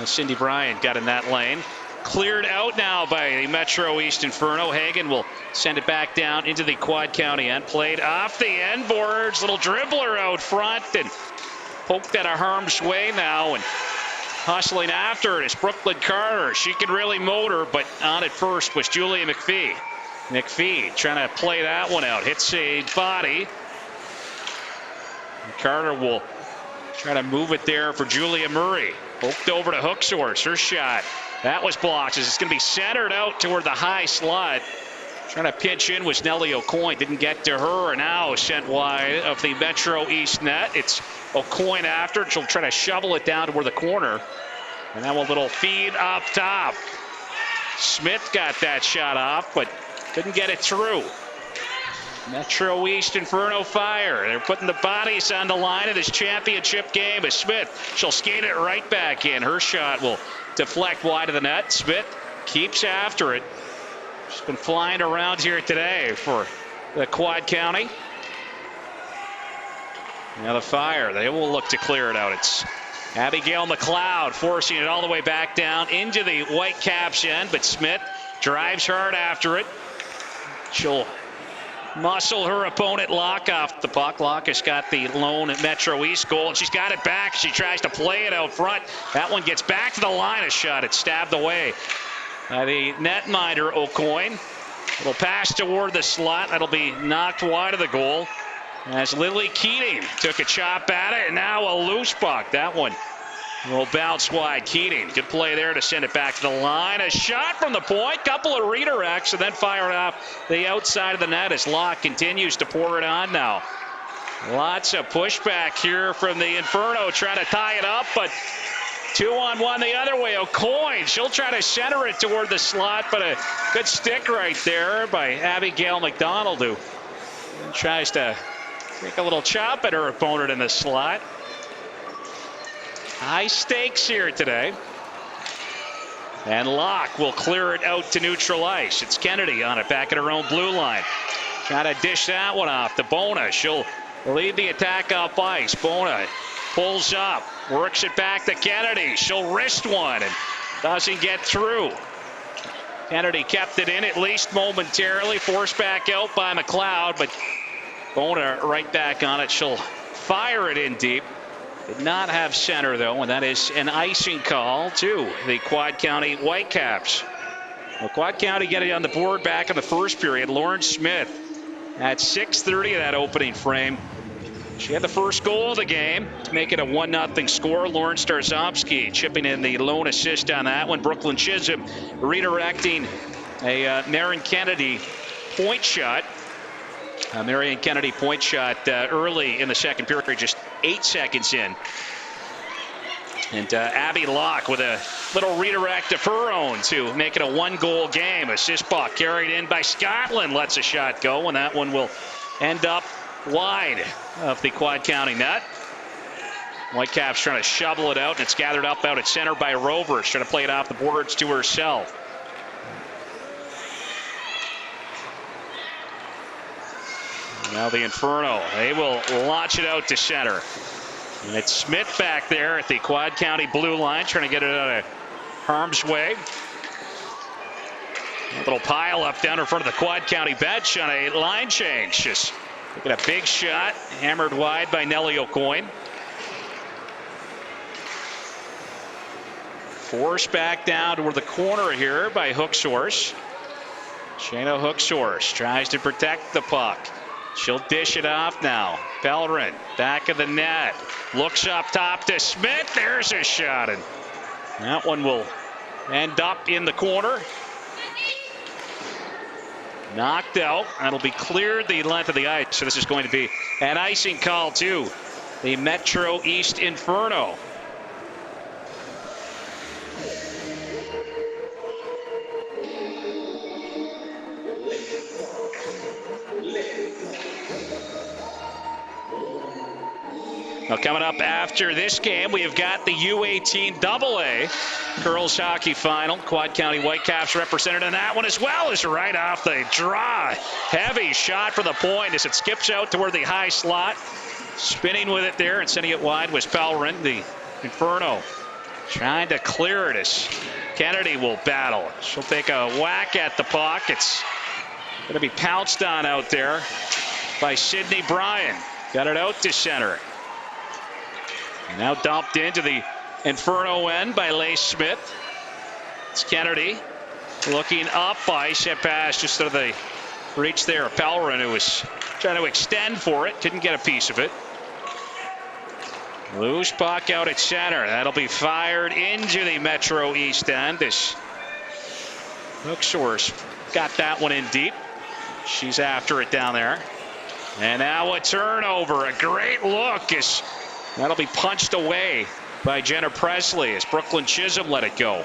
Cindy Bryan got in that lane. Cleared out now by the Metro East Inferno. Hagen will send it back down into the Quad County end. Played off the end boards. Little dribbler out front and poked at a harm's way now. And hustling after it is Brooklyn Carter. She can really motor, but on it first was Julia McPhee. McPhee trying to play that one out. Hits a body. And Carter will try to move it there for Julia Murray. Poked over to Hooksource. Her shot. That was blocked as it's going to be centered out toward the high slot. Trying to pitch in was Nellie O'Coin. Didn't get to her. And now sent wide of the Metro East net. It's O'Coin after. She'll try to shovel it down toward the corner. And now a little feed up top. Smith got that shot off, but couldn't get it through. Metro East Inferno Fire. They're putting the bodies on the line of this championship game. As Smith, she'll skate it right back in. Her shot will deflect wide of the net. Smith keeps after it. She's been flying around here today for the Quad County. Now the Fire, they will look to clear it out. It's Abigail McLeod forcing it all the way back down into the Whitecaps end, but Smith drives hard after it. She'll muscle her opponent Locke off the puck. Locke has got the lone Metro East goal, and she's got it back. She tries to play it out front. That one gets back to the line. A shot. It's stabbed away by the netminder O'Coin. Little pass toward the slot. That'll be knocked wide of the goal as Lily Keating took a chop at it, and now a loose puck. That one will bounce wide. Keating, good play there to send it back to the line. A shot from the point, couple of redirects, and then fired off the outside of the net as Locke continues to pour it on now. Lots of pushback here from the Inferno, trying to tie it up, but 2-on-1 the other way. O'Coin, she'll try to center it toward the slot, but a good stick right there by Abigail McDonald, who tries to take a little chop at her opponent in the slot. High stakes here today. And Locke will clear it out to neutral ice. It's Kennedy on it back at her own blue line. Trying to dish that one off to Bona. She'll lead the attack up ice. Bona pulls up, works it back to Kennedy. She'll wrist one and doesn't get through. Kennedy kept it in at least momentarily. Forced back out by McLeod, but Bona right back on it. She'll fire it in deep. Did not have center, though, and that is an icing call to the Quad County Whitecaps. Well, Quad County getting on the board back in the first period. Lauren Smith at 6:30 of that opening frame. She had the first goal of the game to make it a 1-0 score. Lauren Starzomski chipping in the lone assist on that one. Brooklyn Chisholm redirecting a Marion Kennedy point shot. Marion Kennedy point shot early in the second period, just 8 seconds in. And Abby Locke with a little redirect of her own to make it a 1-goal game. Assist puck carried in by Scotland lets a shot go, and that one will end up wide of the Quad County net. Whitecaps trying to shovel it out, and it's gathered up out at center by Rovers, trying to play it off the boards to herself. Now the Inferno, they will launch it out to center. And it's Smith back there at the Quad County blue line, trying to get it out of harm's way. A little pile up down in front of the Quad County bench on a line change. Just taking a big shot, hammered wide by Nelly O'Coin. Forced back down toward the corner here by Hooksource. Shayna Hooksource tries to protect the puck. She'll dish it off now. Pellerin, back of the net. Looks up top to Smith. There's a shot. And that one will end up in the corner. Knocked out. That'll be cleared the length of the ice. So this is going to be an icing call to the Metro East Inferno. Now coming up after this game, we have got the U18A girls hockey final. Quad County Whitecaps represented in that one as well. Is right off the draw. Heavy shot for the point as it skips out toward the high slot. Spinning with it there and sending it wide was Pellerin, the Inferno. Trying to clear it as Kennedy will battle. She'll take a whack at the puck. It's going to be pounced on out there by Sydney Bryan. Got it out to center. Now dumped into the Inferno end by Lace Smith. It's Kennedy looking up ice. That pass just out of the reach there of Pellerin, who was trying to extend for it. Couldn't get a piece of it. Loose puck out at center. That'll be fired into the Metro East end. This Hooksource got that one in deep. She's after it down there. And now a turnover. A great look as that'll be punched away by Jenna Presley as Brooklyn Chisholm let it go.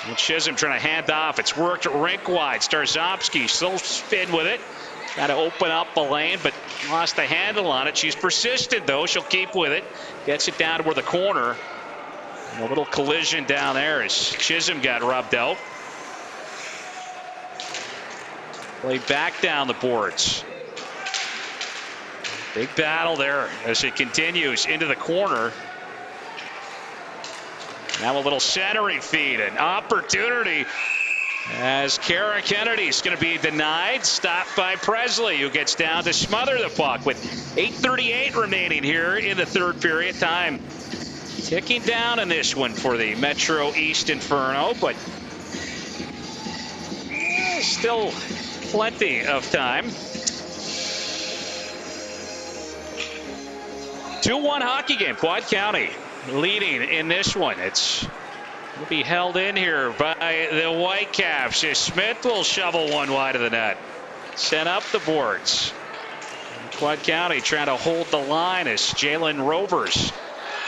And Chisholm trying to hand off. It's worked rink wide. Starzopski still spin with it. Trying to open up the lane, but lost the handle on it. She's persistent, though. She'll keep with it. Gets it down toward the corner. And a little collision down there as Chisholm got rubbed out. Play back down the boards. Big battle there as it continues into the corner. Now a little centering feed, an opportunity as Kara Kennedy's going to be denied. Stopped by Presley, who gets down to smother the puck with 8:38 remaining here in the third period. Time ticking down in this one for the Metro East Inferno, but still plenty of time. 2-1 hockey game. Quad County leading in this one. It's going to be held in here by the Whitecaps as Smith will shovel one wide of the net. Sent up the boards. Quad County trying to hold the line as Jalen Rovers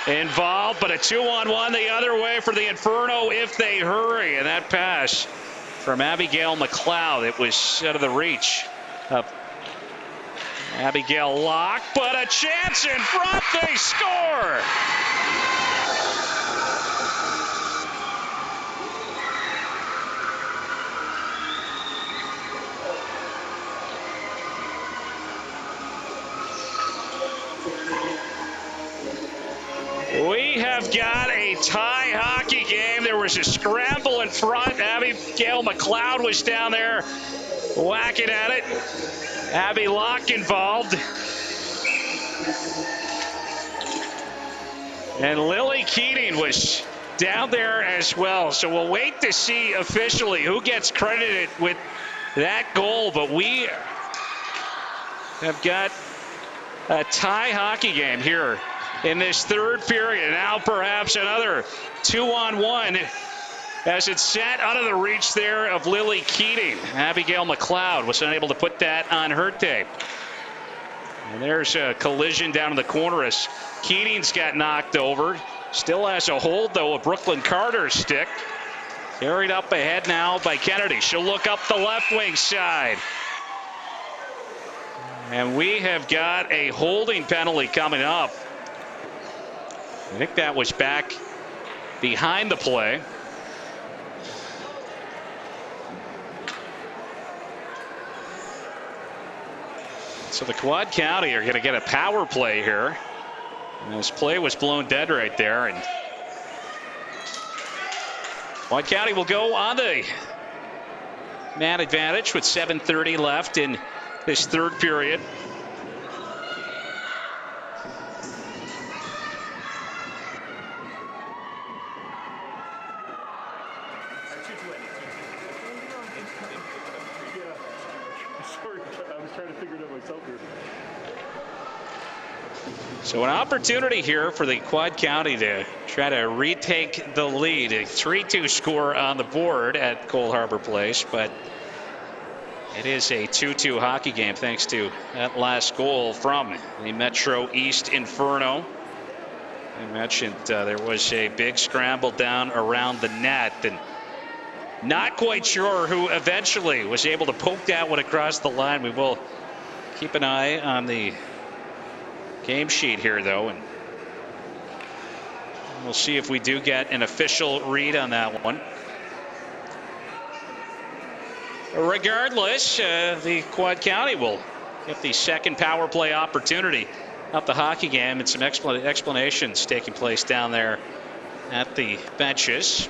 involved, but a 2-on-1 the other way for the Inferno if they hurry. And that pass from Abigail McLeod, it was out of the reach of Abigail Locke, but a chance in front. They score. We have got a tie hockey game. There was a scramble in front. Abigail McLeod was down there whacking at it. Abby Locke involved. And Lily Keating was down there as well. So we'll wait to see officially who gets credited with that goal. But we have got a tie hockey game here in this third period. Now perhaps another 2-on-1 as it's set out of the reach there of Lily Keating. Abigail McLeod was unable to put that on her tape. And there's a collision down in the corner as Keating's got knocked over. Still has a hold, though, of Brooklyn Carter's stick. Carried up ahead now by Kennedy. She'll look up the left wing side. And we have got a holding penalty coming up. I think that was back behind the play. So the Quad County are going to get a power play here. And this play was blown dead right there. And Quad County will go on the man advantage with 7:30 left in this third period. So an opportunity here for the Quad County to try to retake the lead. A 3-2 score on the board at Cole Harbor Place, but it is a 2-2 hockey game thanks to that last goal from the Metro East Inferno. I mentioned there was a big scramble down around the net, and not quite sure who eventually was able to poke that one across the line. We will keep an eye on the game sheet here, though, and we'll see if we do get an official read on that one. Regardless, the Quad County will get the second power play opportunity of the hockey game, and some explanations taking place down there at the benches.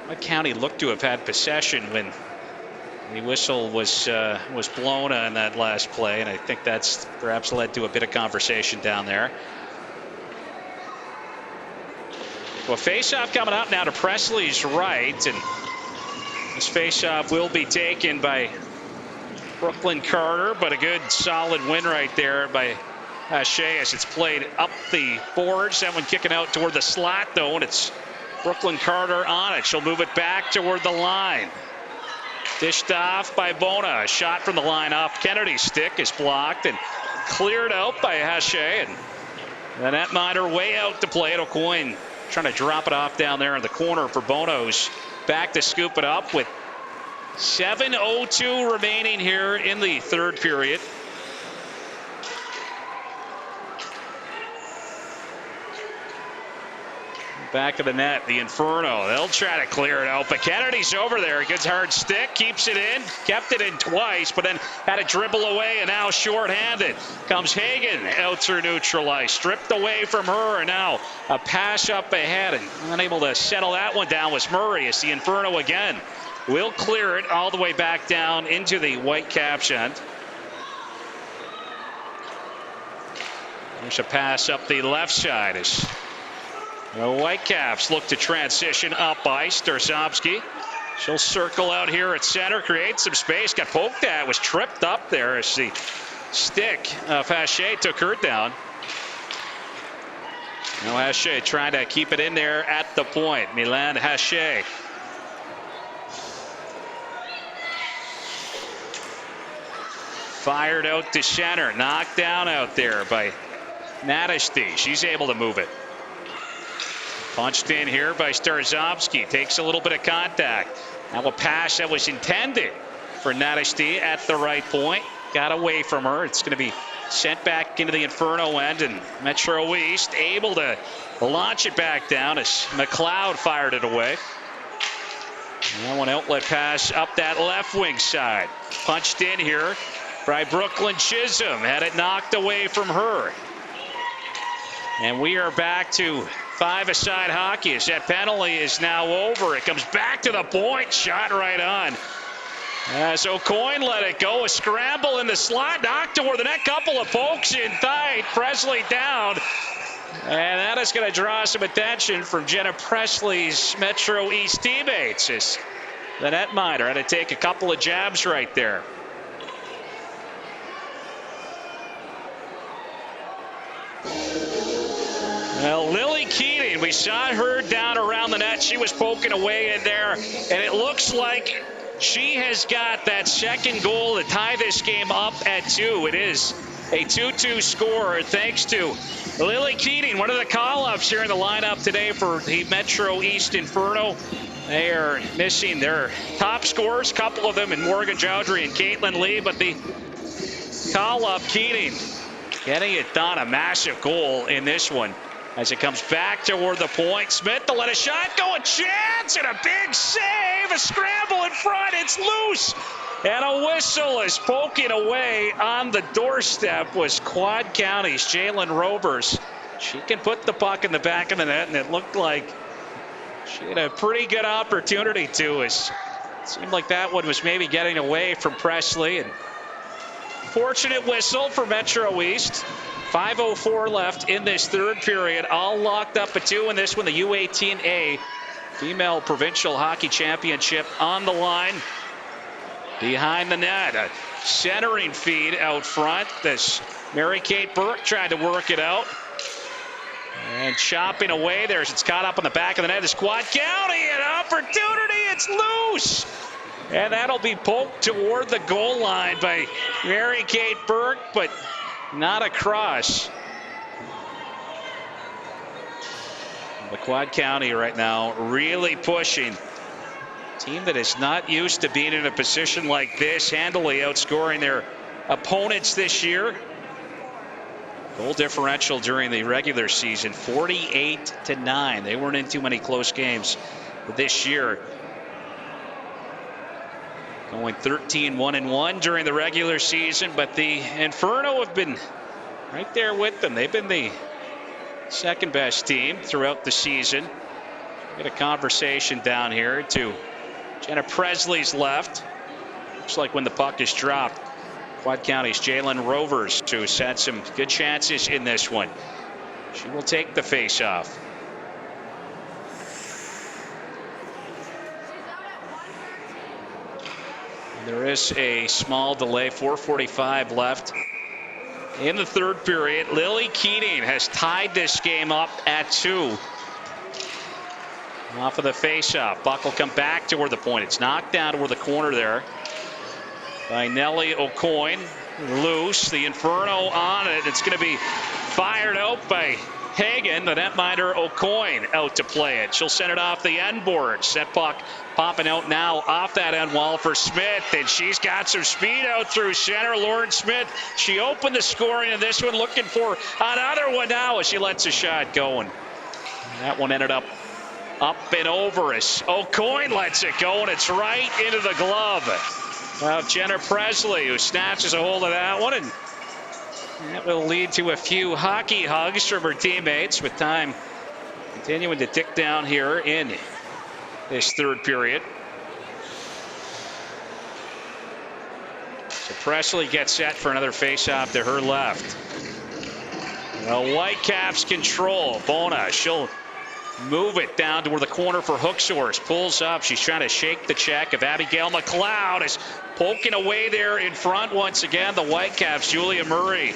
Quad County looked to have had possession when the whistle was blown on that last play, and I think that's perhaps led to a bit of conversation down there. Well, face-off coming up now to Presley's right, and this face-off will be taken by Brooklyn Carter, but a good solid win right there by Hache as it's played up the boards. That one kicking out toward the slot, though, and it's Brooklyn Carter on it. She'll move it back toward the line. Dished off by Bona. A shot from the line off Kennedy's stick is blocked and cleared out by Hache. And the netminder way out to play it. O'Coin trying to drop it off down there in the corner for Bono's back to scoop it up with 7:02 remaining here in the third period. Back of the net, the Inferno. They'll try to clear it out, but Kennedy's over there. Gets hard stick, keeps it in, kept it in twice, but then had to dribble away, and now shorthanded. Comes Hagen out through neutral ice, stripped away from her, and now a pass up ahead, and unable to settle that one down was Murray. It's the Inferno again. Will clear it all the way back down into the Whitecaps end. There's a pass up the left side as the Whitecaps look to transition up ice. Starsovsky, she'll circle out here at center, create some space, got poked at, was tripped up there as the stick of Hache took her down. Now Hache trying to keep it in there at the point. Milan Hache. Fired out to center, knocked down out there by Nadishti. She's able to move it. Punched in here by Starzovsky. Takes a little bit of contact. Now a pass that was intended for Nadishti at the right point. Got away from her. It's going to be sent back into the Inferno end, and Metro East able to launch it back down as McLeod fired it away. Now an outlet pass up that left wing side. Punched in here by Brooklyn Chisholm. Had it knocked away from her. And we are back to five-a-side hockey as that penalty is now over. It comes back to the point. Shot right on. As O'Coin let it go. A scramble in the slot. Knocked toward the net. Couple of pokes in tight. Presley down. And that is going to draw some attention from Jenna Presley's Metro East teammates. As the netminder had to take a couple of jabs right there. Well, Lily Keating, we saw her down around the net. She was poking away in there, and it looks like she has got that second goal to tie this game up at 2. It is a 2-2 score thanks to Lily Keating, one of the call-ups here in the lineup today for the Metro East Inferno. They are missing their top scorers, a couple of them in Morgan Jowdry and Caitlin Lee, but the call-up Keating getting it done, a massive goal in this one. As it comes back toward the point, Smith to let a shot go, a chance, and a big save, a scramble in front, it's loose. And a whistle is poking away on the doorstep was Quad County's Jalen Rovers. She can put the puck in the back of the net, and it looked like she had a pretty good opportunity to. It seemed like that one was maybe getting away from Presley. And fortunate whistle for Metro East. 5:04 left in this third period. All locked up at 2 in this one. The U18A Female Provincial Hockey Championship on the line. Behind the net, a centering feed out front. This Mary Kate Burke tried to work it out. And chopping away there. It's caught up on the back of the net. This Quad County, an opportunity. It's loose. And that'll be poked toward the goal line by Mary Kate Burke, but not across. The Quad County right now really pushing. Team that is not used to being in a position like this, handily outscoring their opponents this year. Goal differential during the regular season, 48-9. They weren't in too many close games this year. Going 13-1-1 during the regular season, but the Inferno have been right there with them. They've been the second best team throughout the season. Get a conversation down here to Jenna Presley's left. Looks like when the puck is dropped, Quad County's Jalen Rovers, who's had some good chances in this one. She will take the face-off. There is a small delay, 4:45 left in the third period. Lily Keating has tied this game up at 2. Off of the face-off. Puck will come back toward the point. It's knocked down toward the corner there by Nellie O'Coin. Loose. The Inferno on it. It's going to be fired out by Hagen. The netminder O'Coin out to play it. She'll send it off the end boards. That puck popping out now off that end wall for Smith. And she's got some speed out through center. Lauren Smith, she opened the scoring in this one, looking for another one now as she lets a shot go. And that one ended up and over as O'Coin lets it go, and it's right into the glove of Jenna Presley, who snatches a hold of that one. And that will lead to a few hockey hugs from her teammates, with time continuing to tick down here in this third period. So Presley gets set for another face-off to her left. The Whitecaps control. Bona, she'll move it down toward the corner for Hooksource. Pulls up. She's trying to shake the check of Abigail McLeod. Is poking away there in front once again. The Whitecaps, Julia Murray,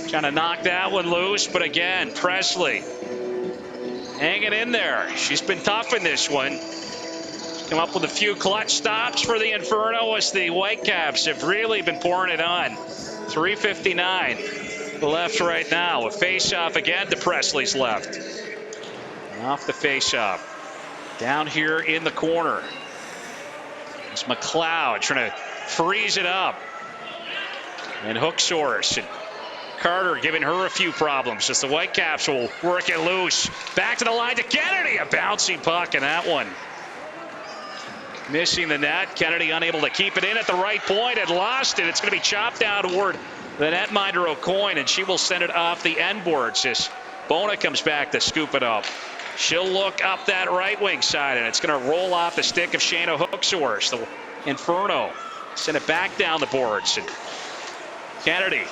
trying to knock that one loose. But again, Presley hanging in there. She's been tough in this one. Come up with a few clutch stops for the Inferno as the Whitecaps have really been pouring it on. 3:59 left right now. A face-off again to Presley's left. Off the face-off. Down here in the corner. It's McLeod trying to freeze it up. And Hooksource and Carter giving her a few problems as the Whitecaps will work it loose. Back to the line to Kennedy. A bouncing puck in that one. Missing the net. Kennedy unable to keep it in at the right point and lost it. It's going to be chopped down toward the netminder O'Coin, and she will send it off the end boards as Bona comes back to scoop it up. She'll look up that right wing side, and it's going to roll off the stick of Shayna Hooksource. The Inferno send it back down the boards. And Kennedy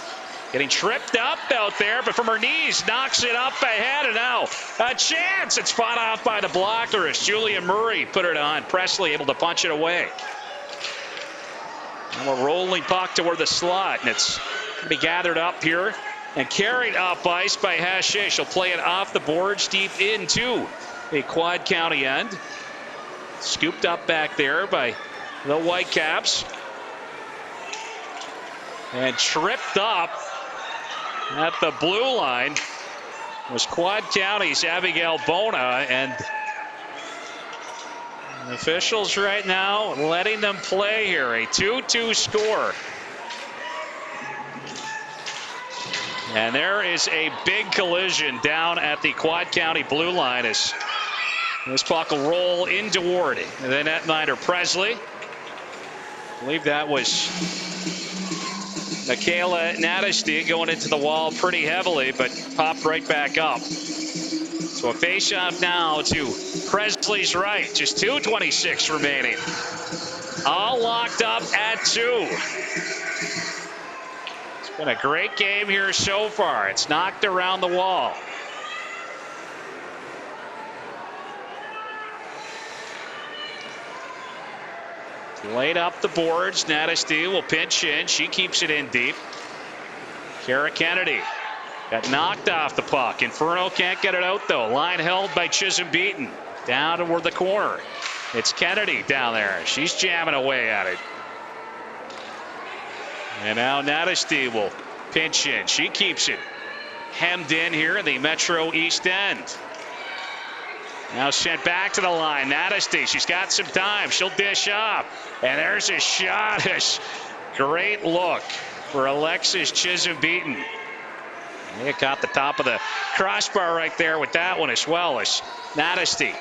getting tripped up out there, but from her knees knocks it up ahead, and now a chance. It's fought off by the blocker as Julia Murray put it on. Presley able to punch it away. Now a rolling puck toward the slot, and it's going to be gathered up here and carried up ice by Hache. She'll play it off the boards deep into a Quad County end. Scooped up back there by the Whitecaps. And tripped up at the blue line was Quad County's Abigail Bona. And the officials right now letting them play here. A 2-2 score. And there is a big collision down at the Quad County blue line as this puck will roll in toward the netminder Presley. believe that was Michaela Nadisty going into the wall pretty heavily, but popped right back up. So a face-off now to Presley's right. Just 2:26 remaining. All locked up at 2. It's been a great game here so far. It's knocked around the wall. Laid up the boards. Nadisty will pinch in. She keeps it in deep. Kara Kennedy got knocked off the puck. Inferno can't get it out though. Line held by Chisholm Beaton. Down toward the corner. It's Kennedy down there. She's jamming away at it. And now Nadisty will pinch in. She keeps it hemmed in here in the Metro East End. Now sent back to the line. Nadisty, she's got some time. She'll dish up. And there's a shot. Great look for Alexis Chisholm Beaton. They caught the top of the crossbar right there with that one as well. As Nadisty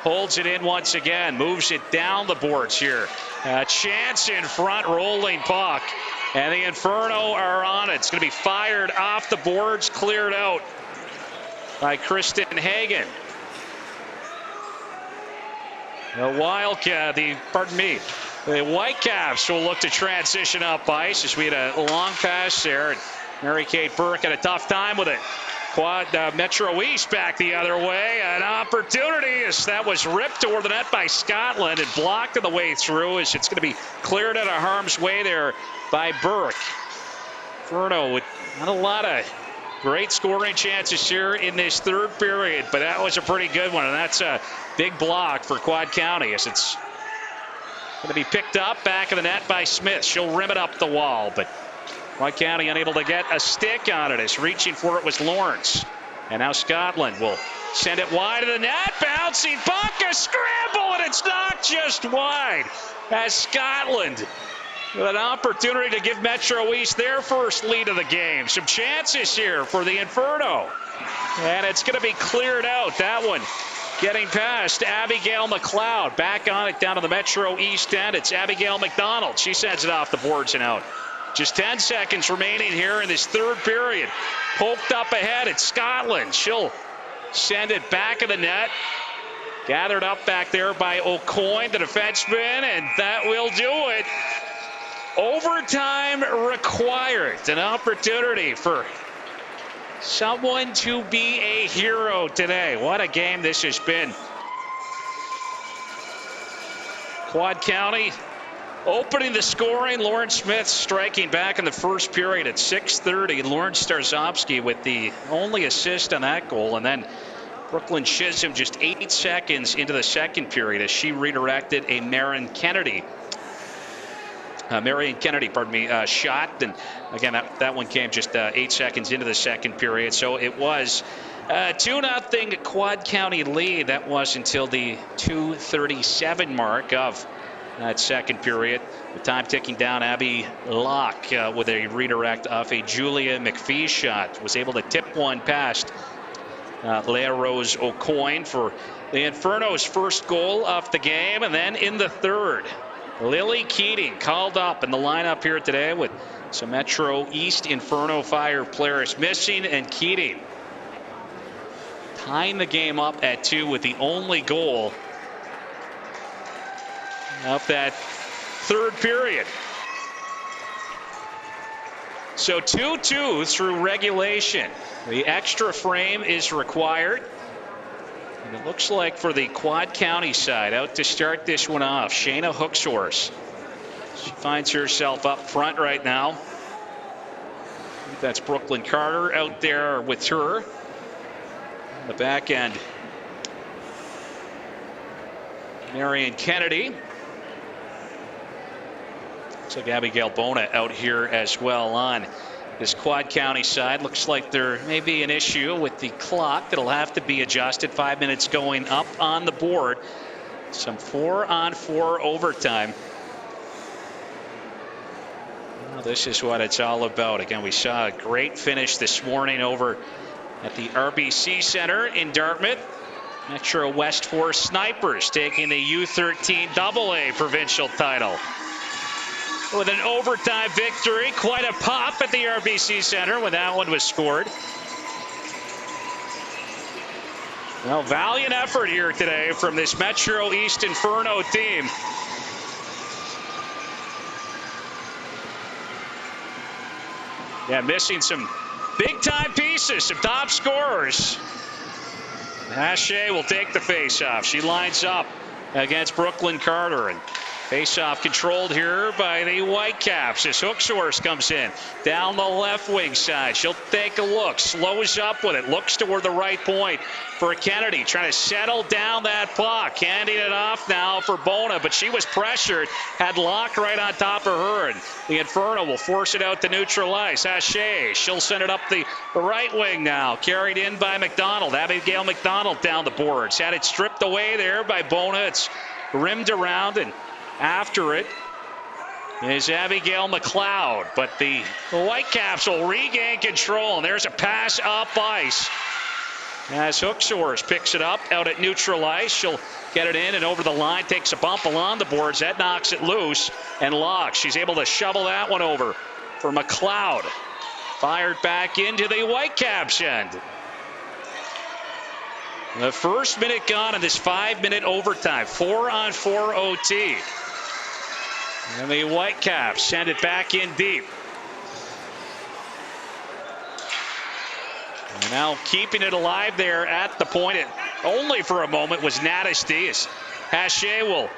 holds it in once again. Moves it down the boards here. A chance in front, rolling puck. And the Inferno are on it. It's going to be fired off the boards, cleared out by Kristen Hagen. The Whitecaps will look to transition up ice as we had a long pass there. And Mary Kate Burke had a tough time with it. Metro East back the other way. An opportunity as that was ripped toward the net by Scotland and blocked on the way through as it's going to be cleared out of harm's way there by Burke. Inferno with not a lot of great scoring chances here in this third period, but that was a pretty good one, and that's a big block for Quad County as it's going to be picked up back of the net by Smith. She'll rim it up the wall, but Quad County unable to get a stick on it as reaching for it was Lawrence. And now Scotland will send it wide of the net. Bouncing puck, a scramble, and it's knocked just wide as Scotland with an opportunity to give Metro East their first lead of the game. Some chances here for the Inferno. And it's going to be cleared out. That one getting past Abigail McLeod. Back on it down to the Metro East end. It's Abigail McDonald. She sends it off the boards and out. Just 10 seconds remaining here in this third period. Poked up ahead. It's Scotland. She'll send it back of the net. Gathered up back there by O'Coin, the defenseman, and that will do it. Overtime required. An opportunity for someone to be a hero today. What a game this has been. Quad County opening the scoring. Lauren Smith striking back in the first period at 6:30. Lauren Starzowski with the only assist on that goal. And then Brooklyn Chisholm just 8 seconds into the second period as she redirected a Marion Kennedy, shot. And again, that one came just 8 seconds into the second period. So it was 2-0 Quad County lead. That was until the 2:37 mark of that second period. The time ticking down. Abby Locke with a redirect off a Julia McPhee shot. Was able to tip one past Leah Rose O'Coin for the Inferno's first goal of the game. And then in the third, Lily Keating called up in the lineup here today with some Metro East Inferno Fire players missing, and Keating tying the game up at 2 with the only goal of that third period. So 2-2 through regulation. The extra frame is required. And it looks like for the Quad County side, out to start this one off, Shayna Hookshorse. She finds herself up front right now. I think that's Brooklyn Carter out there with her. On the back end, Marion Kennedy. Looks like Abigail Bona out here as well on this Quad County side. Looks like there may be an issue with the clock that'll have to be adjusted. 5 minutes going up on the board. Some 4-on-4 overtime. Well, this is what it's all about. Again, we saw a great finish this morning over at the RBC Center in Dartmouth. Metro West 4 Snipers taking the U13 AA provincial title. with an overtime victory. Quite a pop at the RBC Center when that one was scored. Well, valiant effort here today from this Metro East Inferno team. Yeah, missing some big-time pieces, some top scorers. Hache will take the face-off. She lines up against Brooklyn Carter. And face-off controlled here by the Whitecaps as Hooksource comes in down the left wing side. She'll take a look, slows up with it, looks toward the right point for Kennedy, trying to settle down that puck, handing it off now for Bona, but she was pressured, had Locke right on top of her, and the Inferno will force it out to neutral ice. Hache, she'll send it up the right wing now, carried in by McDonald. Abigail McDonald down the boards, had it stripped away there by Bona. It's rimmed around, and after it is Abigail McLeod, but the Whitecaps will regain control, and there's a pass up ice as Hooksource picks it up out at neutral ice. She'll get it in and over the line, takes a bump along the boards. That knocks it loose, and Locke, she's able to shovel that one over for McLeod. Fired back into the Whitecaps end. The first minute gone in this 5-minute overtime, 4-on-4 OT. And the Whitecaps send it back in deep. And now keeping it alive there at the point, only for a moment, was Nadisty. Hache will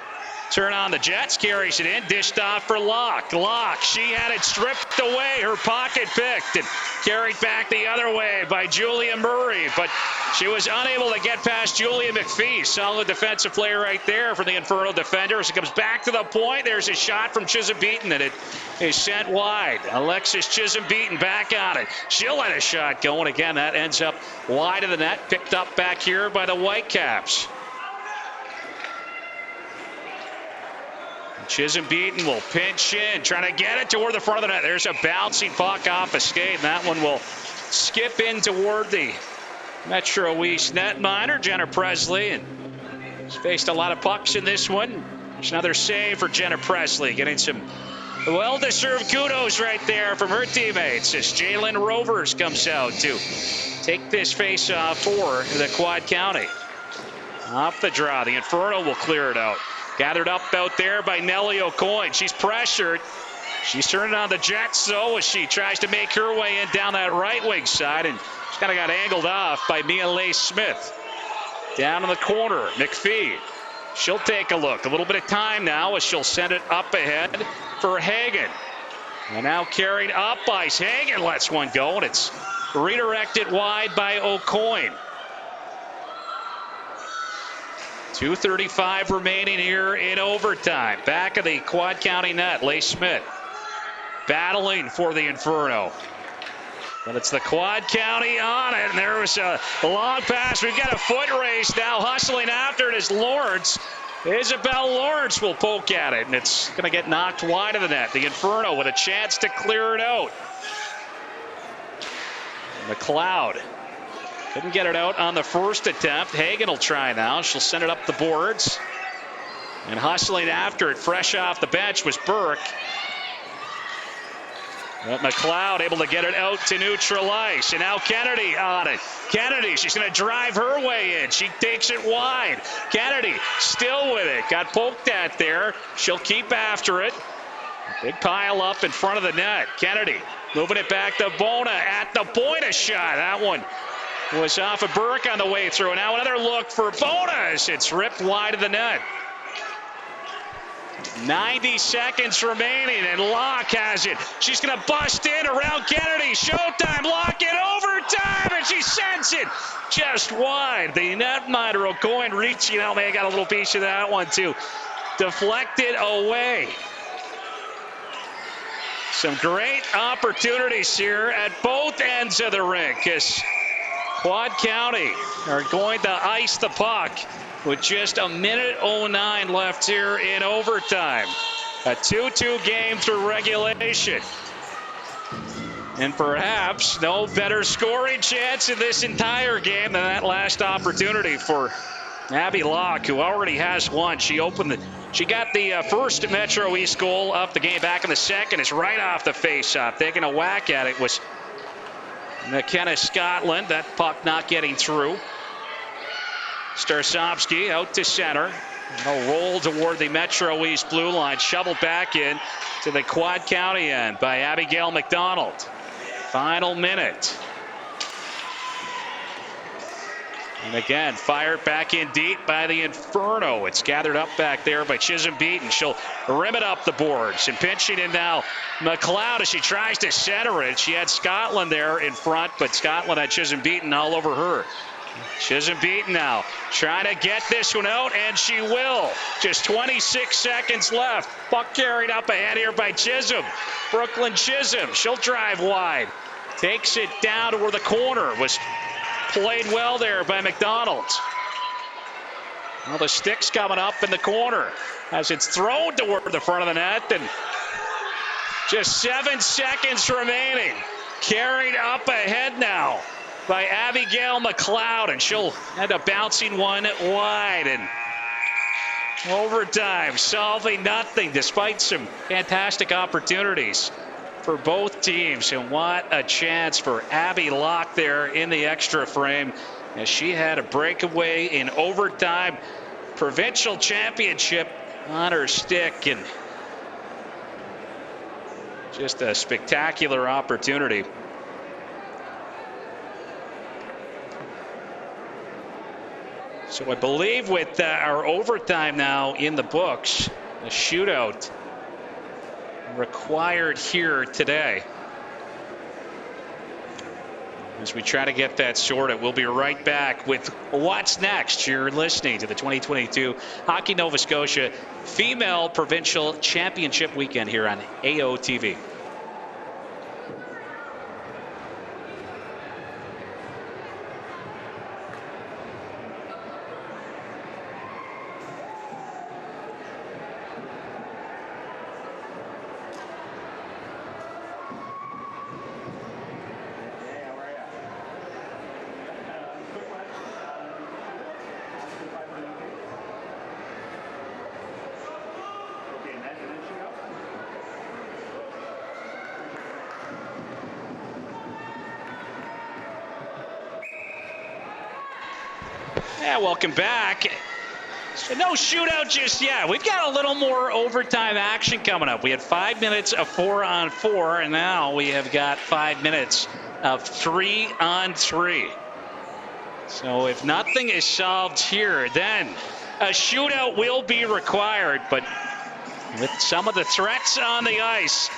turn on the Jets, carries it in, dished off for Locke. Locke, she had it stripped away, her pocket picked, and carried back the other way by Julia Murray, but she was unable to get past Julia McPhee. Solid defensive play right there for the Inferno defenders. It comes back to the point. There's a shot from Chisholm Beaton, and it is sent wide. Alexis Chisholm Beaton back on it. She'll let a shot going again. That ends up wide of the net, picked up back here by the Whitecaps. Chisholm Beaton will pinch in, trying to get it toward the front of the net. There's a bouncing puck off a skate, and that one will skip in toward the Metro East netminder, Jenna Presley, and she's faced a lot of pucks in this one. There's another save for Jenna Presley, getting some well-deserved kudos right there from her teammates as Jalen Rovers comes out to take this face-off for the Quad County. Off the draw, the Inferno will clear it out. Gathered up out there by Nellie O'Coin. She's pressured. She's turning on the Jets, though, as she tries to make her way in down that right wing side, and she kind of got angled off by Mia Leigh Smith. Down in the corner, McPhee. She'll take a look. A little bit of time now as she'll send it up ahead for Hagen. And now carried up ice. Hagen lets one go, and it's redirected wide by O'Coin. 2:35 remaining here in overtime. Back of the Quad County net, Leigh Smith battling for the Inferno. But it's the Quad County on it, and there was a long pass. We've got a foot race now. Hustling after it is Lawrence. Isabel Lawrence will poke at it, and it's going to get knocked wide of the net. The Inferno with a chance to clear it out. McLeod couldn't get it out on the first attempt. Hagen will try now. She'll send it up the boards. And hustling after it, fresh off the bench, was Burke. But McLeod able to get it out to neutral ice. And now Kennedy on it. Kennedy, she's going to drive her way in. She takes it wide. Kennedy still with it. Got poked at there. She'll keep after it. Big pile up in front of the net. Kennedy moving it back to Bona at the point. A shot. That one was off of Burke on the way through. Now another look for Bona. It's ripped wide of the net. 90 seconds remaining, and Locke has it. She's going to bust in around Kennedy. Showtime, Locke in overtime, and she sends it just wide. The netminder O'Coin reaching out, may have got a little piece of that one too. Deflected away. Some great opportunities here at both ends of the rink as Quad County are going to ice the puck with just a minute 09 left here in overtime. A 2-2 game through regulation. And perhaps no better scoring chance in this entire game than that last opportunity for Abby Locke, who already has one. She got the first Metro East goal of the game back in the second. It's right off the face-off. Taking a whack at it was McKenna Scotland. That puck not getting through. Starsovsky out to center. A roll toward the Metro East blue line. Shoveled back in to the Quad County end by Abigail McDonald. Final minute. And again, fired back in deep by the Inferno. It's gathered up back there by Chisholm Beaton. She'll rim it up the boards. And pinching in now, McLeod as she tries to center it. She had Scotland there in front, but Scotland had Chisholm Beaton all over her. Chisholm Beaton now trying to get this one out, and she will. Just 26 seconds left. Puck carried up ahead here by Chisholm. Brooklyn Chisholm, she'll drive wide. Takes it down toward the corner. Was played well there by McDonald. Well, the stick's coming up in the corner as it's thrown toward the front of the net, and just 7 seconds remaining. Carried up ahead now by Abigail McLeod, and she'll end up bouncing one wide. And overtime, solving nothing despite some fantastic opportunities for both teams. And what a chance for Abby Locke there in the extra frame as she had a breakaway in overtime. Provincial championship on her stick, and just a spectacular opportunity. So I believe with our overtime now in the books, a shootout required here today. As we try to get that sorted, we'll be right back with what's next. You're listening to the 2022 Hockey Nova Scotia Female Provincial Championship Weekend here on AOTV. Yeah, welcome back. So no shootout just yet. We've got a little more overtime action coming up. We had 5 minutes of 4-on-4, and now we have got 5 minutes of 3-on-3. So if nothing is solved here, then a shootout will be required. But with some of the threats on the ice,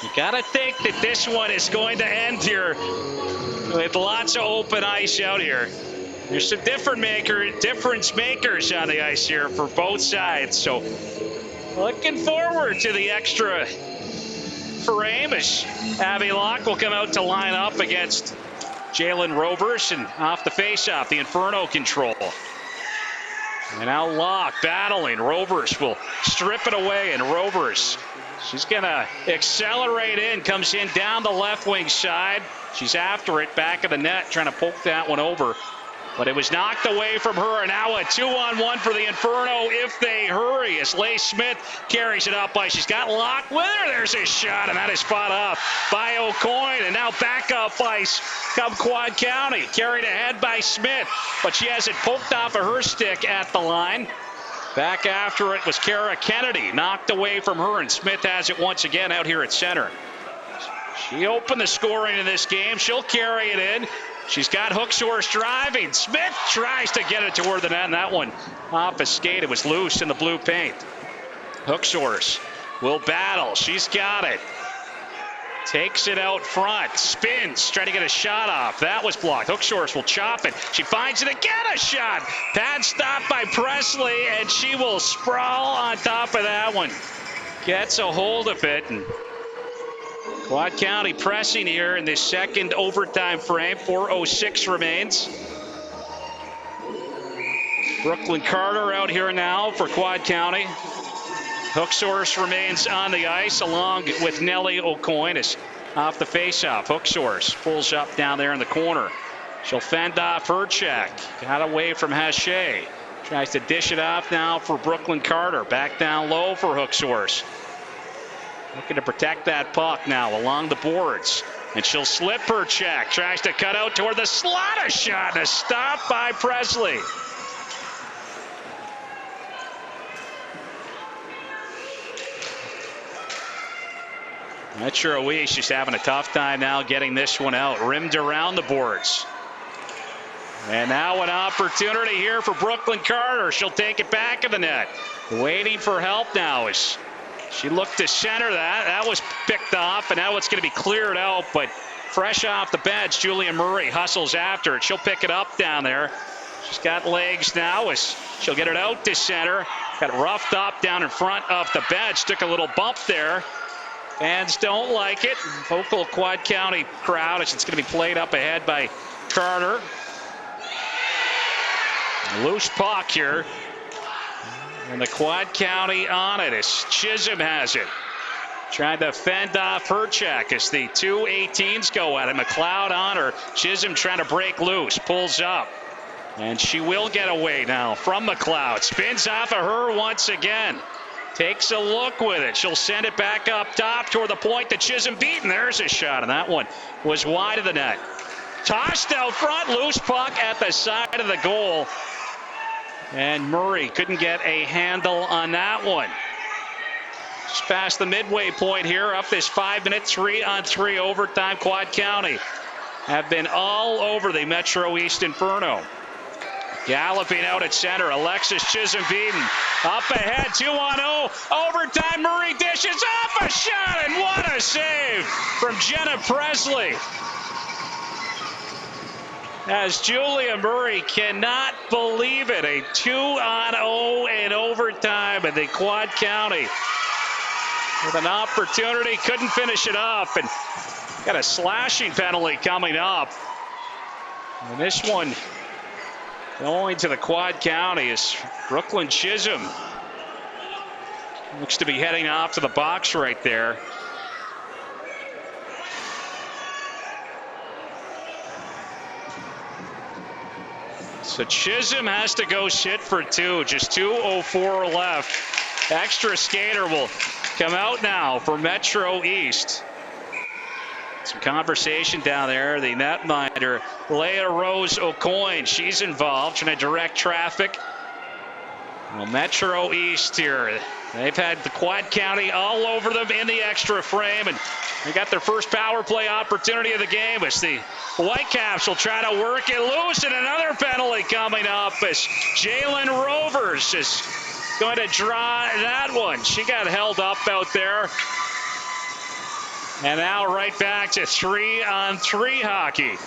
you got to think that this one is going to end here with lots of open ice out here. There's some difference makers on the ice here for both sides. So looking forward to the extra frame as Abby Locke will come out to line up against Jalen Rovers, and off the faceoff, the Inferno control. And now Locke battling. Rovers will strip it away, and Rovers, she's going to accelerate in, comes in down the left wing side. She's after it, back of the net, trying to poke that one over. But it was knocked away from her, and now a 2-on-1 for the Inferno if they hurry, as Leigh Smith carries it up ice. She's got Locke with her. There's a shot, and that is fought off by O'Coin. And now back up ice come Quad County, carried ahead by Smith, but she has it poked off of her stick at the line. Back after it was Kara Kennedy, knocked away from her, and Smith has it once again out here at center. She opened the scoring in this game. She'll carry it in. She's got Hooksource driving. Smith tries to get it toward the net, and that one off a skate. It was loose in the blue paint. Hooksource will battle. She's got it. Takes it out front. Spins, trying to get a shot off. That was blocked. Hooksource will chop it. She finds it again, a shot. Pad stopped by Presley, and she will sprawl on top of that one. Gets a hold of it, and Quad County pressing here in this second overtime frame. 4:06 remains. Brooklyn Carter out here now for Quad County. Hooksource remains on the ice along with Nellie O'Coin. Is off the faceoff. Hooksource pulls up down there in the corner. She'll fend off her check. Got away from Hache. Tries to dish it off now for Brooklyn Carter. Back down low for Hooksource. Looking to protect that puck now along the boards. And she'll slip her check. Tries to cut out toward the slot. A shot and a stop by Presley. Metro East just having a tough time now getting this one out. Rimmed around the boards. And now an opportunity here for Brooklyn Carter. She'll take it back of the net. Waiting for help now as she looked to center that. That was picked off, and now it's going to be cleared out. But fresh off the bench, Julia Murray hustles after it. She'll pick it up down there. She's got legs now as she'll get it out to center. Got roughed up down in front of the bench. Took a little bump there. Fans don't like it. Vocal Quad County crowd as it's going to be played up ahead by Carter. Loose puck here. And the Quad County on it as Chisholm has it. Trying to fend off her check as the two 18s go at it. McLeod on her. Chisholm trying to break loose. Pulls up. And she will get away now from McLeod. Spins off of her once again. Takes a look with it. She'll send it back up top toward the point that Chisholm beat. And there's a shot. And that one was wide of the net. Tossed out front. Loose puck at the side of the goal. And Murray couldn't get a handle on that one. Just past the midway point here. Up this 5-minute 3-on-3 overtime. Quad County have been all over the Metro East Inferno. Galloping out at center, Alexis Chisholm beaten. Up ahead, 2-on-0. Overtime, Murray dishes off a shot, and what a save from Jenna Presley. As Julia Murray cannot believe it. A 2-on-0 in overtime, and the Quad County with an opportunity, couldn't finish it off, and got a slashing penalty coming up. And this one going to the Quad County is Brooklyn Chisholm. Looks to be heading off to the box right there. So Chisholm has to go sit for two. Just 2:04 left. Extra skater will come out now for Metro East. Some conversation down there. The netminder, Leah Rose O'Coin, she's involved, trying to direct traffic. Well, Metro East here, they've had the Quad County all over them in the extra frame, and they got their first power play opportunity of the game as the Whitecaps will try to work it loose, and another penalty coming up as Jalen Rovers is going to draw that one. She got held up out there. And now right back to 3-on-3 hockey.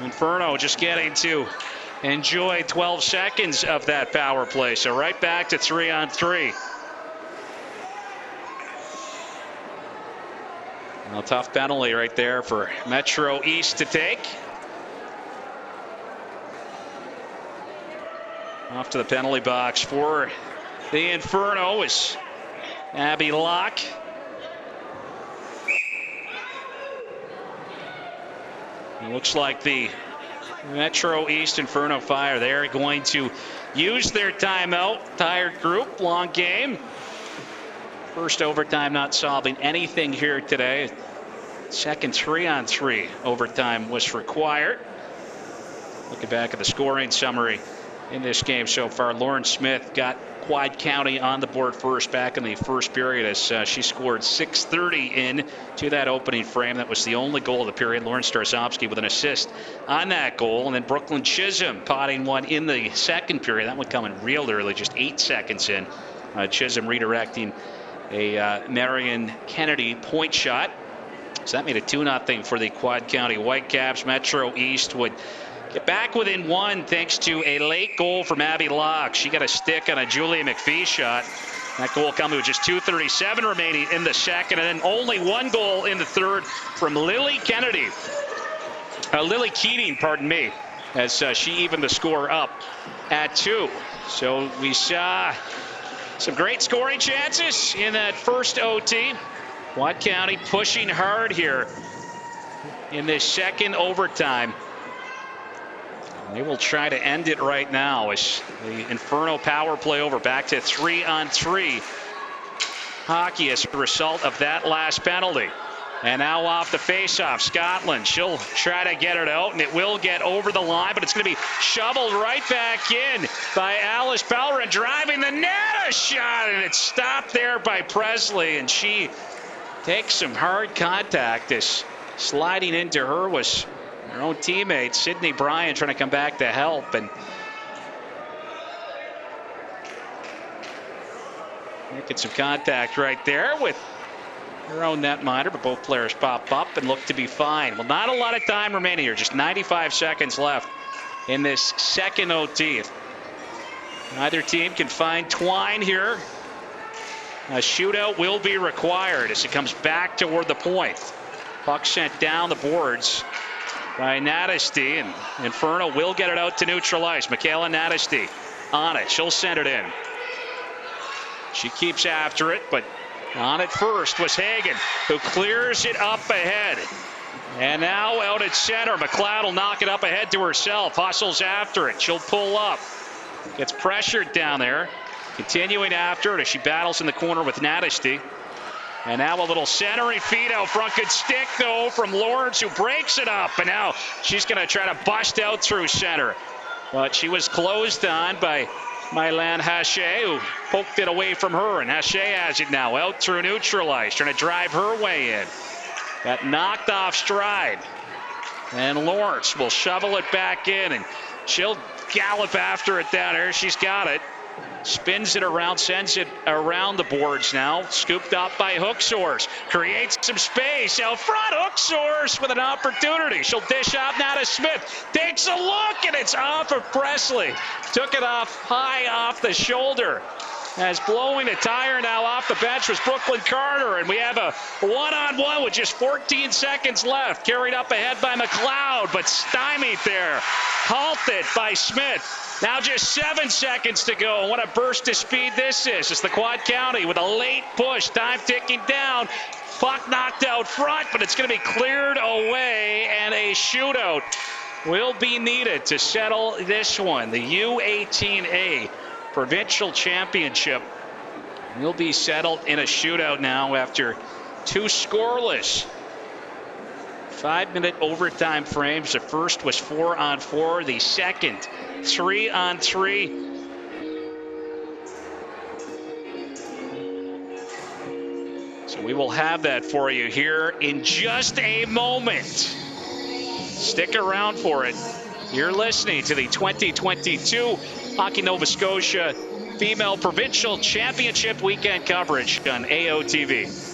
Inferno just getting to enjoy 12 seconds of that power play. So right back to 3-on-3. Well, tough penalty right there for Metro East to take. Off to the penalty box for the Inferno is Abby Locke. It looks like the Metro East Inferno Fire, they're going to use their timeout. Tired group, long game. First overtime not solving anything here today. Second 3-on-3 overtime was required. Looking back at the scoring summary in this game so far, Lauren Smith got Quad County on the board first back in the first period as she scored 6:30 in to that opening frame. That was the only goal of the period. Lauren Starsovsky with an assist on that goal. And then Brooklyn Chisholm potting one in the second period. That one coming real early, just 8 seconds in. Chisholm redirecting a Marion Kennedy point shot. So that made it 2-0 for the Quad County Whitecaps. Metro East would get back within one thanks to a late goal from Abby Locke. She got a stick on a Julia McPhee shot. That goal coming with just 2:37 remaining in the second, and then only one goal in the third from Lily Keating, pardon me, as she evened the score up at 2. So we saw some great scoring chances in that first OT. Quad County pushing hard here in this second overtime. They will try to end it right now as the Inferno power play over, back to 3-on-3 hockey as a result of that last penalty. And now off the faceoff, Scotland. She'll try to get it out, and it will get over the line, but it's going to be shoveled right back in by Alice Pellerin, driving the net. A shot, and it's stopped there by Presley, and she takes some hard contact. As sliding into her was her own teammate, Sydney Bryan, trying to come back to help. And making some contact right there with her own netminder, but both players pop up and look to be fine. Well, not a lot of time remaining here, just 95 seconds left in this second OT. Neither team can find twine here. A shootout will be required as it comes back toward the point. Puck sent down the boards by Natesty, and Inferno will get it out to neutral ice. Michaela Natesty on it. She'll send it in. She keeps after it, but on it first was Hagen, who clears it up ahead. And now out at center, McLeod will knock it up ahead to herself. Hustles after it. She'll pull up. Gets pressured down there. Continuing after it as she battles in the corner with Natesty. And now a little centering feed out front. Good stick, though, from Lawrence, who breaks it up. And now she's going to try to bust out through center. But she was closed on by Mylan Hache, who poked it away from her, and Hache has it now out through neutral ice, trying to drive her way in. Got knocked off stride, and Lawrence will shovel it back in, and she'll gallop after it down there. She's got it, spins it around, sends it around the boards now, scooped up by Hooksource, creates some space out front. Hooksource with an opportunity. She'll dish out now to Smith, takes a look, and it's off of Presley. Took it off high off the shoulder. As blowing a tire now off the bench was Brooklyn Carter, and we have a one-on-one with just 14 seconds left. Carried up ahead by McLeod, but stymied there. Halted by Smith. Now just 7 seconds to go. And what a burst of speed this is. It's the Quad County with a late push. Time ticking down. Puck knocked out front, but it's going to be cleared away, and a shootout will be needed to settle this one. The U18A Provincial Championship will be settled in a shootout now after two scoreless 5-minute overtime frames. The first was 4-on-4, the second 3-on-3. So we will have that for you here in just a moment. Stick around for it. You're listening to the 2022 Hockey Nova Scotia Female Provincial Championship weekend coverage on AOTV.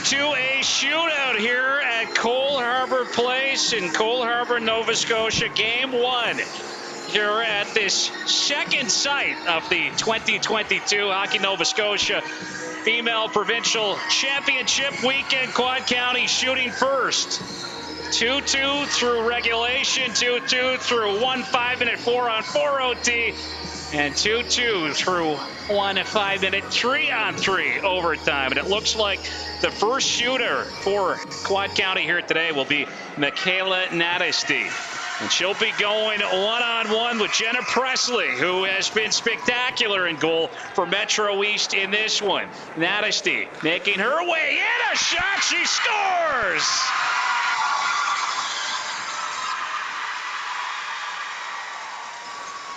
U18A shootout here at Cole Harbour Place in Cole Harbour, Nova Scotia. Game 1 here at this second site of the 2022 Hockey Nova Scotia Female Provincial Championship Weekend. Quad County shooting first. 2-2 through regulation, 2-2 through 1 5-minute 4-on-4 OT, and 2-2 through 1 5-minute 3-on-3 overtime. And it looks like the first shooter for Quad County here today will be Michaela Natesty. And she'll be going one-on-one with Jenna Presley, who has been spectacular in goal for Metro East in this one. Natesty making her way in, a shot, she scores!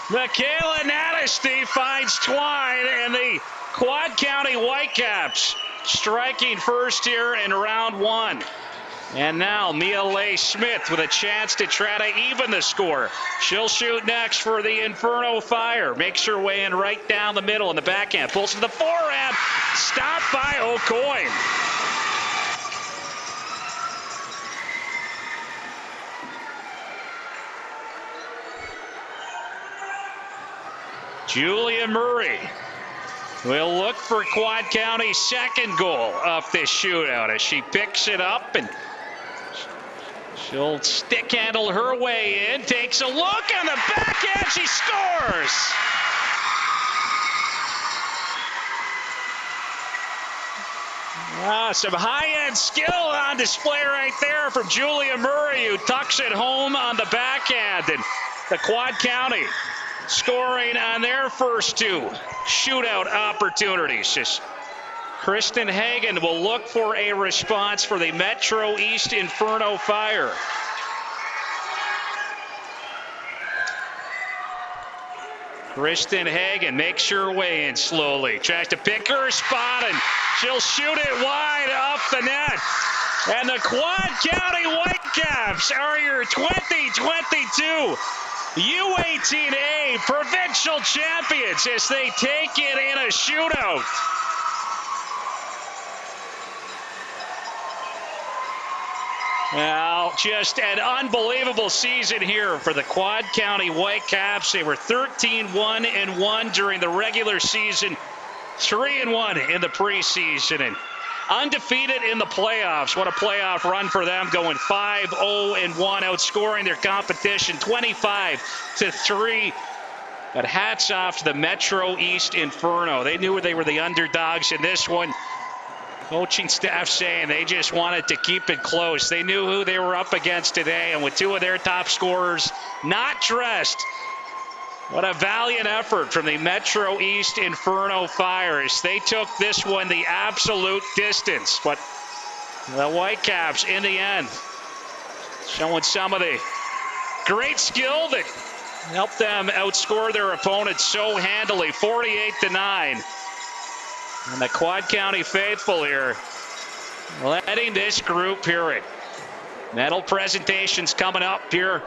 Michaela Natesty finds twine, and the Quad County Whitecaps striking first here in round 1. And now Mia Leigh Smith with a chance to try to even the score. She'll shoot next for the Inferno Fire. Makes her way in right down the middle in the backhand. Pulls to the forehand. Stopped by O'Coin. Julia Murray will look for Quad County's second goal of this shootout as she picks it up, and she'll stick handle her way in, takes a look on the backhand, she scores! Some high-end skill on display right there from Julia Murray, who tucks it home on the backhand, and the Quad County scoring on their first 2 shootout opportunities. Just Kristen Hagen will look for a response for the Metro East Inferno Fire. Kristen Hagen makes her way in slowly. Tries to pick her spot, and she'll shoot it wide off the net. And the Quad County Whitecaps are your 2022 U18A provincial champions as they take it in a shootout. Now, just an unbelievable season here for the Quad County Whitecaps. They were 13-1-1 during the regular season, 3-1 in the preseason, and undefeated in the playoffs. What a playoff run for them, going 5-0-1, outscoring their competition 25-3. But hats off to the Metro East Inferno. They knew they were the underdogs in this one. Coaching staff saying they just wanted to keep it close. They knew who they were up against today, and with 2 of their top scorers not dressed, what a valiant effort from the Metro East Inferno Fire as they took this one the absolute distance. But the Whitecaps, in the end, showing some of the great skill that helped them outscore their opponents so handily, 48-9. And the Quad County faithful here letting this group hear it. Medal presentations coming up here.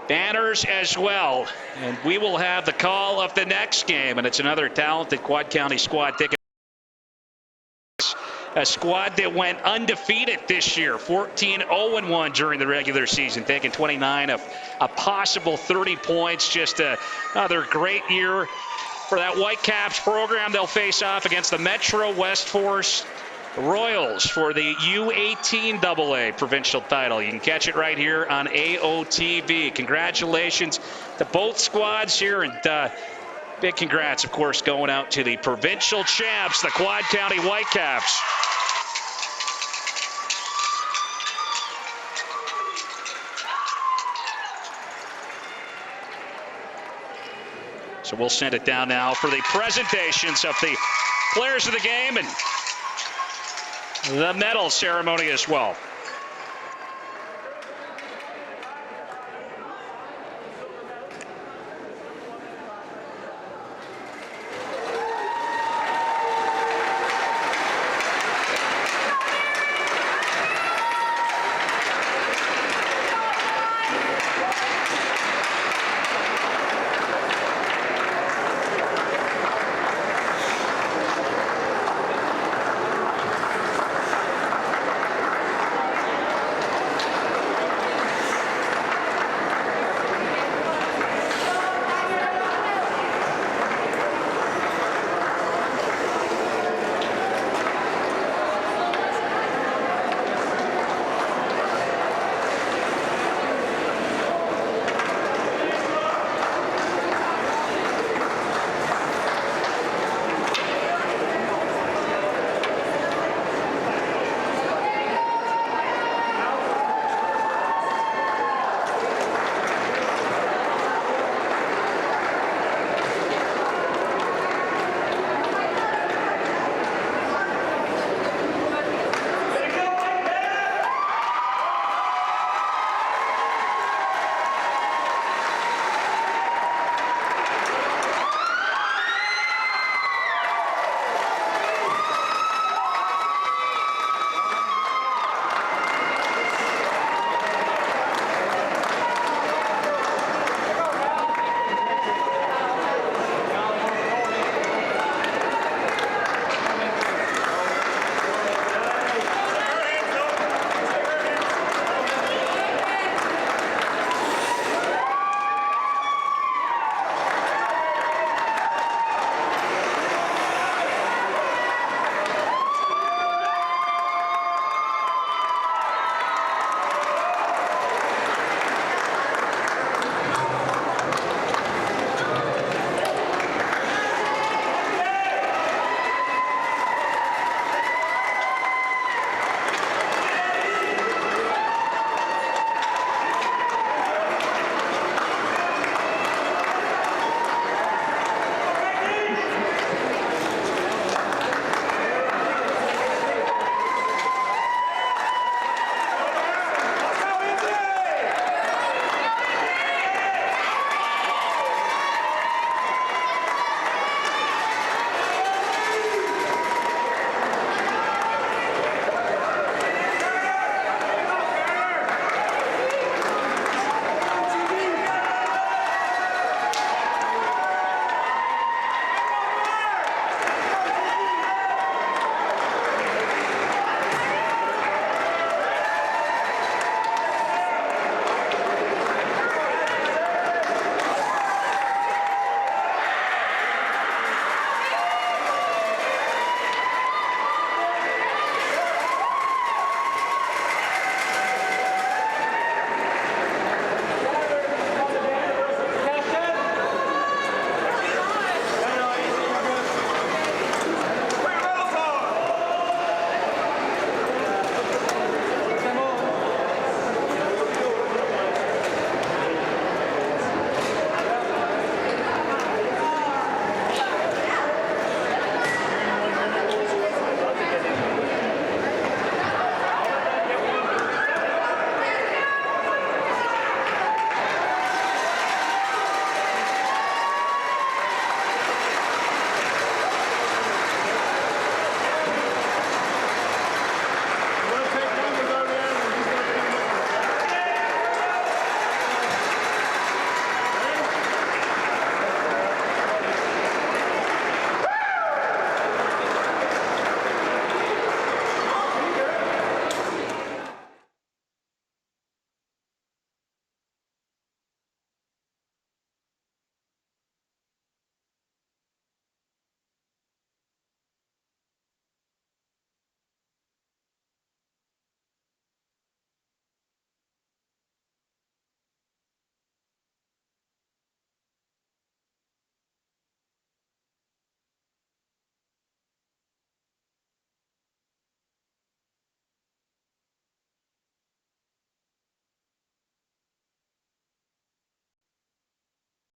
Banners as well. And we will have the call of the next game. And it's another talented Quad County squad. A squad that went undefeated this year, 14-0-1 during the regular season, taking 29 of a possible 30 points. Just another great year for that Whitecaps program. They'll face off against the Metro West Force Royals for the U18AA provincial title. You can catch it right here on AOTV. Congratulations to both squads here, and big congrats, of course, going out to the provincial champs, the Quad County Whitecaps. So we'll send it down now for the presentations of the players of the game and the medal ceremony as well.